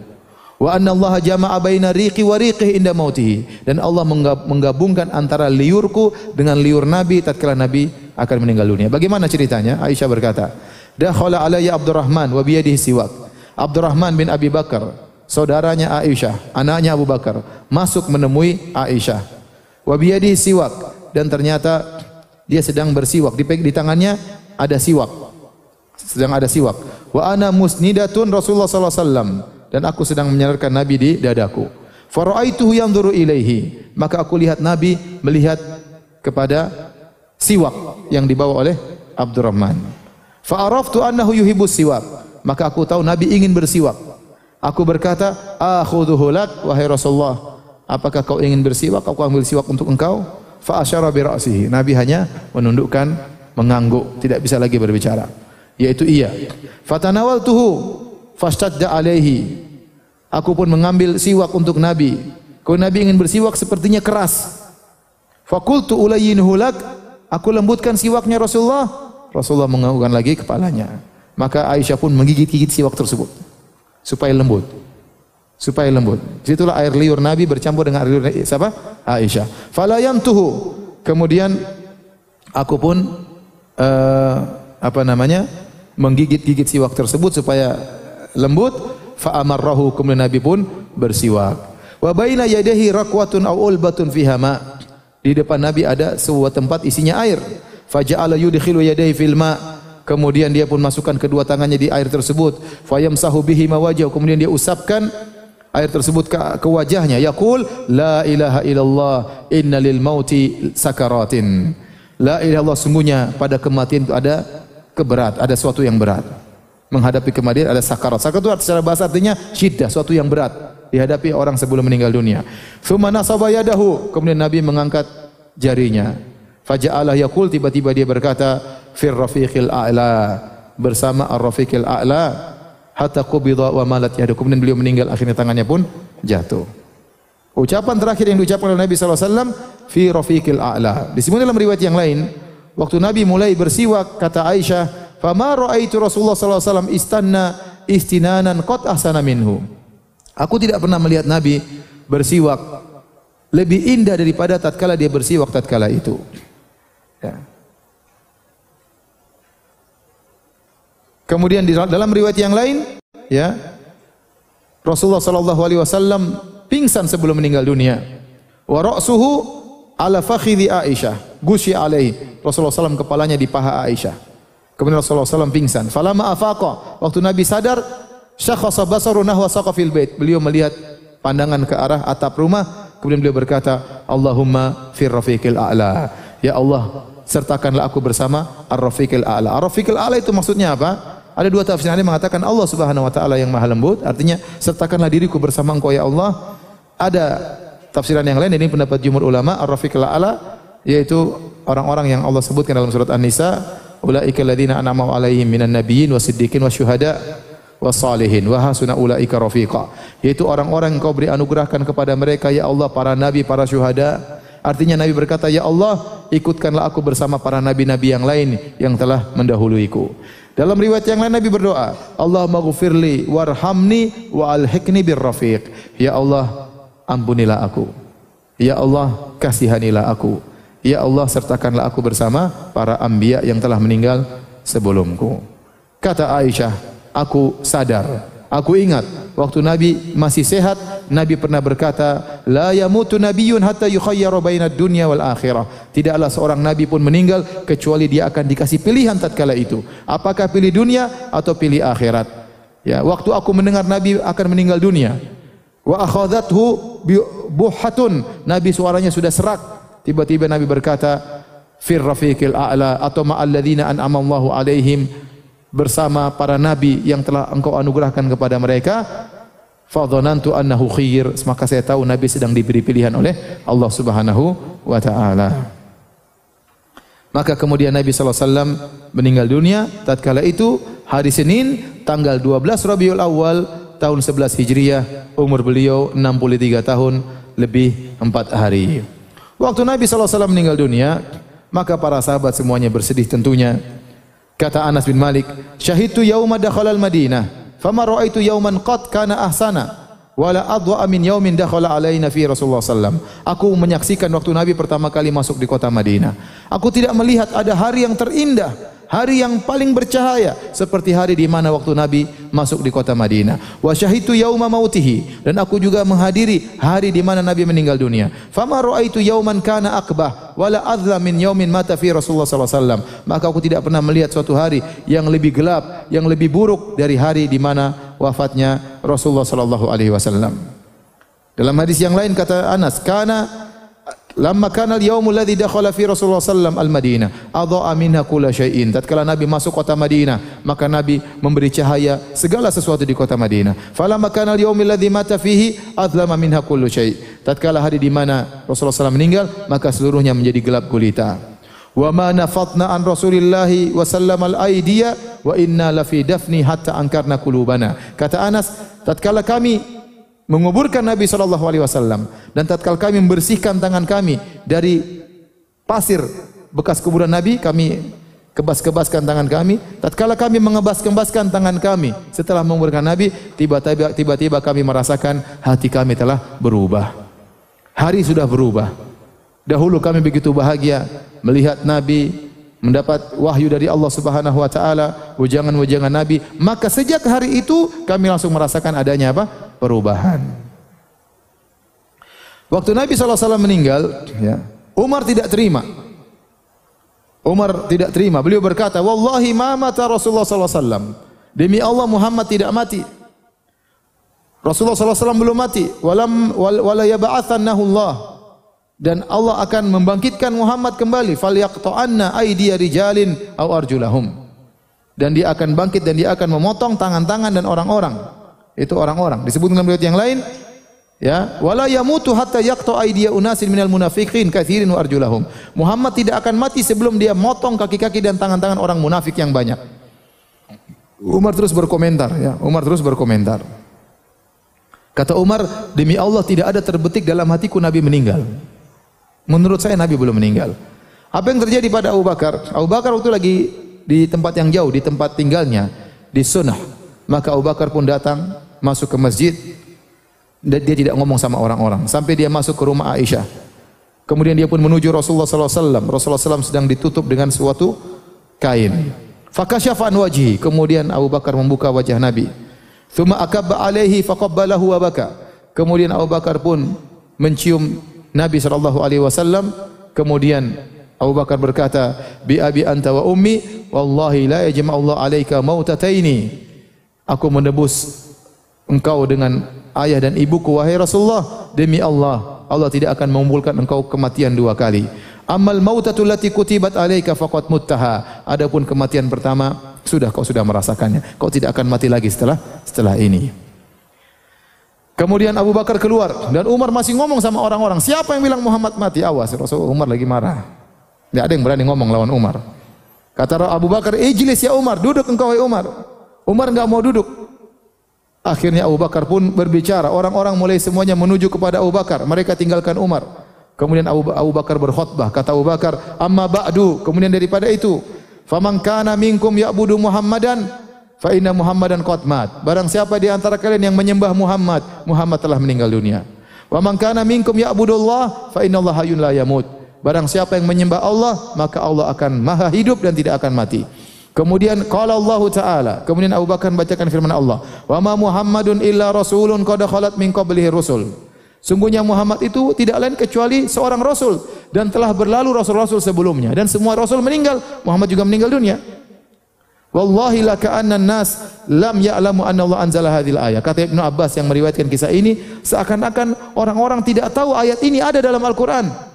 [SPEAKER 1] Wa anna Allah jama'a baina riqi wa riqih inda mautihi, dan Allah menggabungkan antara liurku dengan liur Nabi tatkala Nabi akan meninggal dunia. Bagaimana ceritanya? Aisyah berkata, dakhala alayya Abdurrahman wa biyadihi siwak. Abdurrahman bin Abi Bakar, saudaranya Aisyah, anaknya Abu Bakar, masuk menemui Aisyah. Wa biyadihi siwak, dan ternyata dia sedang bersiwak, di tangannya ada siwak. Sedang ada siwak. Wa ana musnidatun Rasulullah sallallahu alaihi wasallam, dan aku sedang menyandarkan Nabi di dadaku. Fa ra'aituhu yanzuru ilaihi, maka aku lihat Nabi melihat kepada siwak yang dibawa oleh Abdurrahman. Fa araftu annahu yuhibbus siwak, maka aku tahu Nabi ingin bersiwak. Aku berkata, akhudhuhu lak wahai Rasulullah, apakah kau ingin bersiwak? Aku ambil siwak untuk engkau. Fa asyara bi ra'sihi, Nabi hanya menundukkan, mengangguk, tidak bisa lagi berbicara, yaitu iya. Fatanawaltuhu fashtadda alaihi, aku pun mengambil siwak untuk Nabi. Kalau Nabi ingin bersiwak sepertinya keras. Fakultu ulayyinuhu lak, aku lembutkan siwaknya Rasulullah. Rasulullah menganggukkan lagi kepalanya. Maka Aisyah pun menggigit-gigit siwak tersebut supaya lembut. Supaya lembut. Situlah air liur Nabi bercampur dengan air liur siapa? Aisyah. Fala yantuhu. Kemudian aku pun menggigit-gigit siwak tersebut supaya lembut. Fa amarrahu, kemudian Nabi pun bersiwak. Wa baina yadayhi raqwatun aw ulbatun fiha ma. Di depan Nabi ada sebuah tempat isinya air. Faja'ala yudkhilu yadayhi fil ma. Kemudian dia pun masukkan kedua tangannya di air tersebut. Fayamsahu bihi mawajah. Kemudian dia usapkan air tersebut ke wajahnya. Yaqul la ilaha illallah inna lil mauti sakaratin. La ilaha illallah, sungguhnya pada kematian itu ada keberat, ada sesuatu yang berat. Menghadapi kematian ada sakarat. Sakarat itu secara bahasa artinya syiddah, sesuatu yang berat dihadapi orang sebelum meninggal dunia. Tsumma nasaba yadahu. Kemudian Nabi mengangkat jarinya. Faja'alah yaqul, tiba-tiba dia berkata, fir rafiqil a'la, bersama ar-rafiqil a'la, hatta qubida wa malat yadu. Kemudian beliau meninggal, akhirnya tangannya pun jatuh. Ucapan terakhir yang diucapkan oleh Nabi sallallahu alaihi wasallam, fi rafiqil a'la. Disebutkan dalam riwayat yang lain, waktu Nabi mulai bersiwak, kata Aisyah, fama ra'aitu Rasulullah sallallahu alaihi wasallam istanna istinanan qad ahsana minhu. Aku tidak pernah melihat Nabi bersiwak lebih indah daripada tatkala dia bersiwak tatkala itu. Ya. Kemudian di dalam riwayat yang lain, ya, Rasulullah sallallahu alaihi wasallam pingsan sebelum meninggal dunia. Wa ra'suhu ala fakhidhi Aisyah, gusyi alaihi. Rasulullah sallallahu kepalanya di paha Aisyah. Kemudian Rasulullah sallallahu pingsan. Falamma afaqa, waktu Nabi sadar, syakhasa basaru nahwa saqafil bait. Beliau melihat pandangan ke arah atap rumah, kemudian beliau berkata, Allahumma fir rafiqil a'la. Ya Allah, sertakanlah aku bersama ar-rafiqil a'la. Ar-rafiqil a'la itu maksudnya apa? Ada dua tafsir yang mengatakan Allah Subhanahu wa taala yang Maha lembut, artinya sertakanlah diriku bersama Engkau ya Allah. Ada tafsiran yang lain, ini pendapat jumhur ulama, ar-rafiqil a'la yaitu orang-orang yang Allah sebutkan dalam surat An-Nisa, ulaika alladziina an'ama 'alaihim minan nabiyyin wasiddiqin wasyuhada wasalihin wa hasuna ulaika rafiqa, yaitu orang-orang yang Kau beri anugerahkan kepada mereka ya Allah, para nabi, para syuhada. Artinya Nabi berkata, ya Allah, ikutkanlah aku bersama para nabi-nabi yang lain yang telah mendahuluiku. Dalam riwayat yang lain Nabi berdoa, Allahumma ghfirli warhamni wa alhiqni birrafiq. Ya Allah, ampunilah aku. Ya Allah, kasihanilah aku. Ya Allah, sertakanlah aku bersama para anbiya yang telah meninggal sebelumku. Kata Aisyah, aku sadar, aku ingat waktu Nabi masih sehat, Nabi pernah berkata, la yamutu nabiyyun hatta yukhayyaru bainad dunya wal akhirah. Tidaklah seorang nabi pun meninggal kecuali dia akan dikasih pilihan tatkala itu. Apakah pilih dunia atau pilih akhirat? Ya, waktu aku mendengar Nabi akan meninggal dunia, wa akhadhathu buhatun, Nabi suaranya sudah serak. Tiba-tiba Nabi berkata, fir rafiqil a'la atau ma'al ladzina an'ama Allahu alaihim, bersama para nabi yang telah Engkau anugerahkan kepada mereka. Fa dhanantu annahu khiyr, maka saya tahu Nabi sedang diberi pilihan oleh Allah Subhanahu wa taala. Maka kemudian Nabi sallallahu alaihi wasallam meninggal dunia. Tatkala itu hari Senin tanggal 12 Rabiul Awal tahun 11 Hijriah, umur beliau 63 tahun lebih 4 hari. Waktu Nabi SAW meninggal dunia, maka para sahabat semuanya bersedih tentunya. Kata Anas bin Malik, "Syahidtu yauma dakhala al-Madinah, fama ra'aitu yauman qad kana ahsana wala adwa min yaumin dakhala alaina fi Rasulullah sallam." Aku menyaksikan waktu Nabi pertama kali masuk di kota Madinah. Aku tidak melihat ada hari yang terindah, hari yang paling bercahaya seperti hari di mana waktu Nabi masuk di kota Madinah. Wa syahidtu yauma mautihi, dan aku juga menghadiri hari di mana Nabi meninggal dunia. Fama ra'aitu yauman kana akbah wala adla min yaumin mata fi Rasulullah sallallahu alaihi wasallam. Maka aku tidak pernah melihat suatu hari yang lebih gelap, yang lebih buruk dari hari di mana wafatnya Rasulullah sallallahu alaihi wasallam. Dalam hadis yang lain kata Anas, lamma kana al-yaumul ladzi dakhala fi Rasulullah sallam al-Madinah adha'a minha kulla syai'in. Tatkala Nabi masuk kota Madinah, maka Nabi memberi cahaya segala sesuatu di kota Madinah. Falamma kana al-yaumul ladzi mata fihi adlama minha kullu syai'. Tatkala hari di mana Rasulullah sallam meninggal, maka seluruhnya menjadi gelap gulita. Wa ma nafatna an Rasulillahi wa sallam al-aidiya wa inna la fi dafni hatta ankarna qulubana. Kata Anas, tatkala kami menguburkan Nabi SAW dan tatkala kami membersihkan tangan kami dari pasir bekas kuburan Nabi, kami kebas-kebaskan tangan kami. Tatkala kami mengebas-kebaskan tangan kami setelah menguburkan Nabi, tiba-tiba kami merasakan hati kami telah berubah. Hari sudah berubah. Dahulu kami begitu bahagia melihat Nabi, mendapat wahyu dari Allah Subhanahu wa taala, ujangan-ujangan Nabi, maka sejak hari itu kami langsung merasakan adanya apa? Perubahan. Waktu Nabi SAW meninggal, ya, Umar tidak terima. Umar tidak terima. Beliau berkata, "Wallahi ma mata Rasulullah SAW." Demi Allah Muhammad tidak mati. Rasulullah SAW belum mati. Wala yab'atsannahu Allah. Dan Allah akan membangkitkan Muhammad kembali. Falyaqta'anna aydiya rijalin aw arjulahum. Dan dia akan bangkit dan dia akan memotong tangan-tangan dan orang-orang. Itu orang-orang. Disebutkan dalam riwayat yang lain, ya, wala yamutu hatta yaqta aydiya unasin minal munafiqin katsirin wa arjulahum. Muhammad tidak akan mati sebelum dia motong kaki-kaki dan tangan-tangan orang munafik yang banyak. Umar terus berkomentar, ya. Umar terus berkomentar. Kata Umar, demi Allah tidak ada terbetik dalam hatiku Nabi meninggal. Menurut saya Nabi belum meninggal. Apa yang terjadi pada Abu Bakar? Abu Bakar waktu lagi di tempat yang jauh, di tempat tinggalnya di Sunnah. Maka Abu Bakar pun datang masuk ke masjid dan dia tidak ngomong sama orang-orang sampai dia masuk ke rumah Aisyah. Kemudian dia pun menuju Rasulullah SAW. Rasulullah SAW sedang ditutup dengan suatu kain. Fakashafa an wajhi. Kemudian Abu Bakar membuka wajah Nabi. Tsumma akabba alaihi faqabbalahu wa baka. Kemudian Abu Bakar pun mencium Nabi SAW. Kemudian Abu Bakar berkata, "Bi abi anta wa ummi, wallahi la yajma'u Allah 'alaika mautataini." Aku menebus engkau dengan ayah dan ibuku wahai Rasulullah, demi Allah, Allah tidak akan mengumpulkan engkau kematian dua kali. Amal mautatul lati kutibat alaika faqad muttaha. Adapun kematian pertama kau sudah merasakannya. Kau tidak akan mati lagi setelah ini. Kemudian Abu Bakar keluar dan Umar masih ngomong sama orang-orang, siapa yang bilang Muhammad mati? Awas, Rasul Umar lagi marah. Tidak ada yang berani ngomong lawan Umar. Kata Abu Bakar, "Ijlis ya Umar, duduk engkau wahai Umar." Umar enggak mau duduk. Akhirnya Abu Bakar pun berbicara. Orang-orang mulai semuanya menuju kepada Abu Bakar. Mereka tinggalkan Umar. Kemudian Abu Bakar berkhutbah. Kata Abu Bakar, "Amma ba'du." Kemudian daripada itu, "Faman kana minkum ya'budu Muhammadan fa inna Muhammadan qad mat." Barang siapa di antara kalian yang menyembah Muhammad, Muhammad telah meninggal dunia. "Wa man kana minkum ya'budullah fa innallaha hayyun la yamut." Barang siapa yang menyembah Allah, maka Allah akan maha hidup dan tidak akan mati. Kemudian qala Allah Ta'ala, kemudian Abu Bakar membacakan firman Allah, "Wa ma Muhammadun illa rasulun qad khalat min qablihi rusul." Sungguhnya Muhammad itu tidak lain kecuali seorang rasul dan telah berlalu rasul-rasul sebelumnya dan semua rasul meninggal, Muhammad juga meninggal dunia. Wallahi la ka'anna an-nas lam ya'lamu anna Allah anzala hadhil ayah. Kata Ibnu Abbas yang meriwayatkan kisah ini, seakan-akan orang-orang tidak tahu ayat ini ada dalam Al-Qur'an.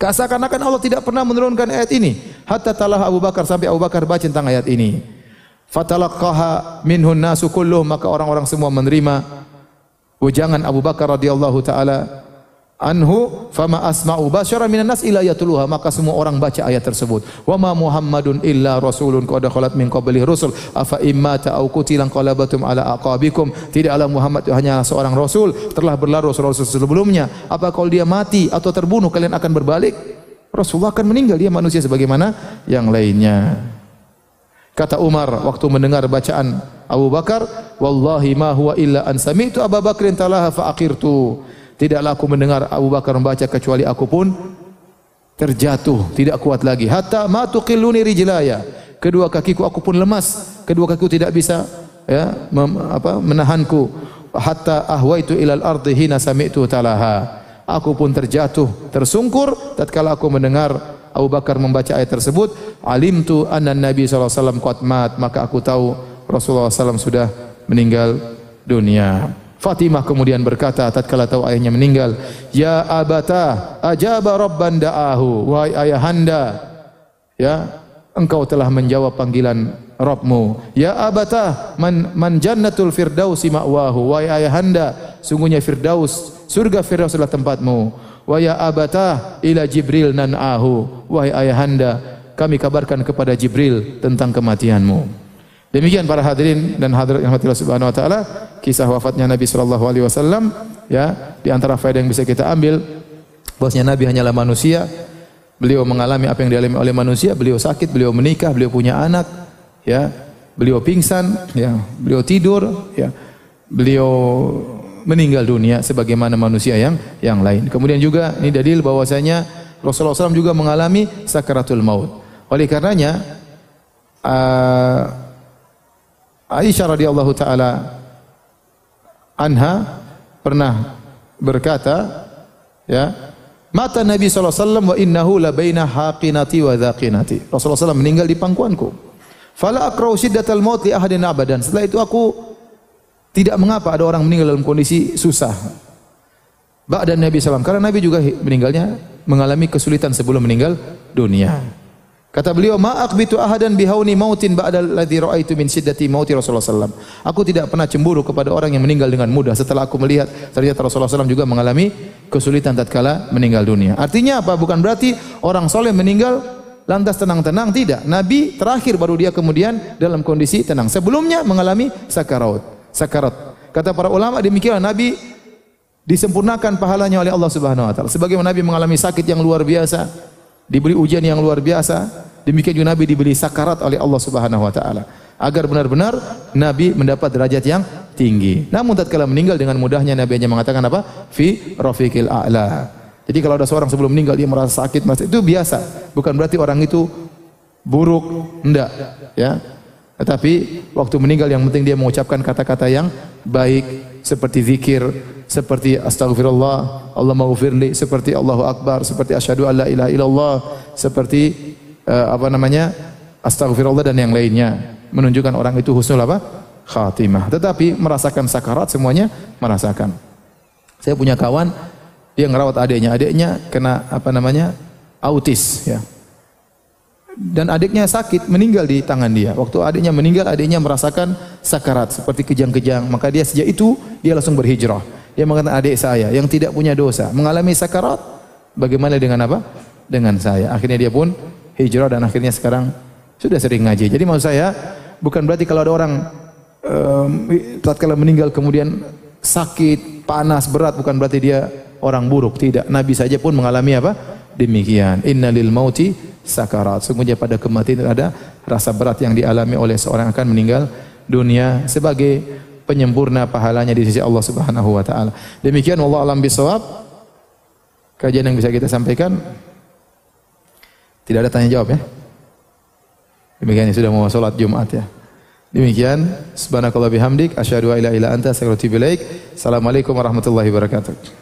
[SPEAKER 1] Seakan-akan Allah tidak pernah menurunkan ayat ini. Hatta talah Abu Bakar, sampai Abu Bakar baca tentang ayat ini. Fatalaqaha minhun nasu kulluhum, maka orang-orang semua menerima ujangan Abu Bakar radhiyallahu taala anhu fama asma'u basyara minan nas illa yatluha, maka semua orang baca ayat tersebut. Wa ma Muhammadun illa rasulun qad khalat min qablihi rusul afa immata aw qutilan qalabatum ala aqabikum, tidaklah Muhammad itu hanya seorang rasul, telah berlalu rasul sebelumnya, apa kalau dia mati atau terbunuh kalian akan berbalik? Rasulullah akan meninggal, dia manusia sebagaimana yang lainnya. Kata Umar waktu mendengar bacaan Abu Bakar, wallahi ma huwa illa an sami'tu Abu Bakrin talaha fa aqirtu, tidaklah aku mendengar Abu Bakar membaca kecuali aku pun terjatuh, tidak kuat lagi. Hatta ma tuqilluni rijlaya, kedua kakiku aku pun lemas, kedua kakiku tidak bisa menahanku. Hatta ahwaitu ilal ardi hina sami'tu talaha, aku pun terjatuh, tersungkur tatkala aku mendengar Abu Bakar membaca ayat tersebut. Alimtu anna Nabi sallallahu alaihi wasallam qad mat, maka aku tahu Rasulullah SAW sudah meninggal dunia. Fatimah kemudian berkata tatkala tahu ayahnya meninggal, ya abata ajaba rabban da'ahu, wahai ayahanda, ya engkau telah menjawab panggilan Rabbmu. Ya abata man jannatul firdausi ma'wahu, wahai ayahanda, sungguhnya Firdaus, surga Firdaus adalah tempatmu. Wa ya abata ila Jibril nan'ahu, wahai ayahanda, kami kabarkan kepada Jibril tentang kematianmu. Demikian para hadirin dan hadirat yang Allah Subhanahu wa taala, kisah wafatnya Nabi sallallahu alaihi wasallam, ya, di antara faedah yang bisa kita ambil bahwasanya Nabi hanyalah manusia. Beliau mengalami apa yang dialami oleh manusia, beliau sakit, beliau menikah, beliau punya anak, ya, beliau pingsan, ya, beliau tidur, ya, beliau meninggal dunia sebagaimana manusia yang lain. Kemudian juga ini dalil bahwasanya Rasulullah SAW juga mengalami sakaratul maut. Oleh karenanya Aisyah radhiyallahu taala anha pernah berkata, ya, mata Nabi sallallahu alaihi wasallam wa innahu la baina haqinati wa dhaqinati. Rasulullah SAW meninggal di pangkuanku. Fala akrau syiddatal maut li ahadin abadan. Setelah itu aku tidak mengapa ada orang meninggal dalam kondisi susah. Ba'da Nabi sallallahu, karena Nabi juga meninggalnya mengalami kesulitan sebelum meninggal dunia. Kata beliau, ma aqbitu ahadan bihauni mautin ba'da alladhi ra'aitu min shiddati mauti Rasulullah sallallahu alaihi wasallam. Aku tidak pernah cemburu kepada orang yang meninggal dengan mudah setelah aku melihat ternyata Rasulullah SAW juga mengalami kesulitan tatkala meninggal dunia. Artinya apa? Bukan berarti orang soleh meninggal lantas tenang-tenang, tidak. Nabi terakhir baru dia kemudian dalam kondisi tenang. Sebelumnya mengalami sakarat. Kata para ulama demikian Nabi disempurnakan pahalanya oleh Allah Subhanahu wa taala. Sebagaimana Nabi mengalami sakit yang luar biasa, diberi ujian yang luar biasa, demikian juga Nabi diberi sakarat oleh Allah Subhanahu wa taala agar benar-benar Nabi mendapat derajat yang tinggi. Namun tatkala meninggal dengan mudahnya Nabi hanya mengatakan apa? Fi rafiqil a'la. Jadi kalau ada seorang sebelum meninggal dia merasa sakit, itu biasa. Bukan berarti orang itu buruk, enggak, ya. Tetapi waktu meninggal yang penting dia mengucapkan kata-kata yang baik seperti zikir, seperti astaghfirullah, Allahumma ghfirli, seperti Allahu akbar, seperti asyhadu alla ilaha illallah, seperti astaghfirullah dan yang lainnya, menunjukkan orang itu husnul khatimah. Tetapi merasakan sakarat semuanya merasakan. Saya punya kawan, dia ngerawat adiknya kena autis, ya. Dan adiknya sakit, meninggal di tangan dia. Waktu adiknya meninggal, adiknya merasakan sakarat seperti kejang-kejang. Maka dia sejak itu dia langsung berhijrah. Dia mengatakan, adik saya yang tidak punya dosa mengalami sakarat, bagaimana dengan apa? Dengan saya. Akhirnya dia pun hijrah dan akhirnya sekarang sudah sering ngaji. Jadi maksud saya bukan berarti kalau ada orang tatkala meninggal kemudian sakit, panas, berat, bukan berarti dia orang buruk. Tidak. Nabi saja pun mengalami apa? Demikian. Innalil mauti sakarat. Sungguhnya pada kematian ada rasa berat yang dialami oleh seorang yang akan meninggal dunia sebagai penyempurna pahalanya di sisi Allah Subhanahu wa taala. Demikian wallahu alam bisawab. Kajian yang bisa kita sampaikan. Tidak ada tanya jawab, ya. Demikian sudah mau salat Jumat, ya. Demikian subhanakallah bihamdik asyhadu an la ilaha illa anta astaghfiruka wa atubu ilaik. Assalamualaikum warahmatullahi wabarakatuh.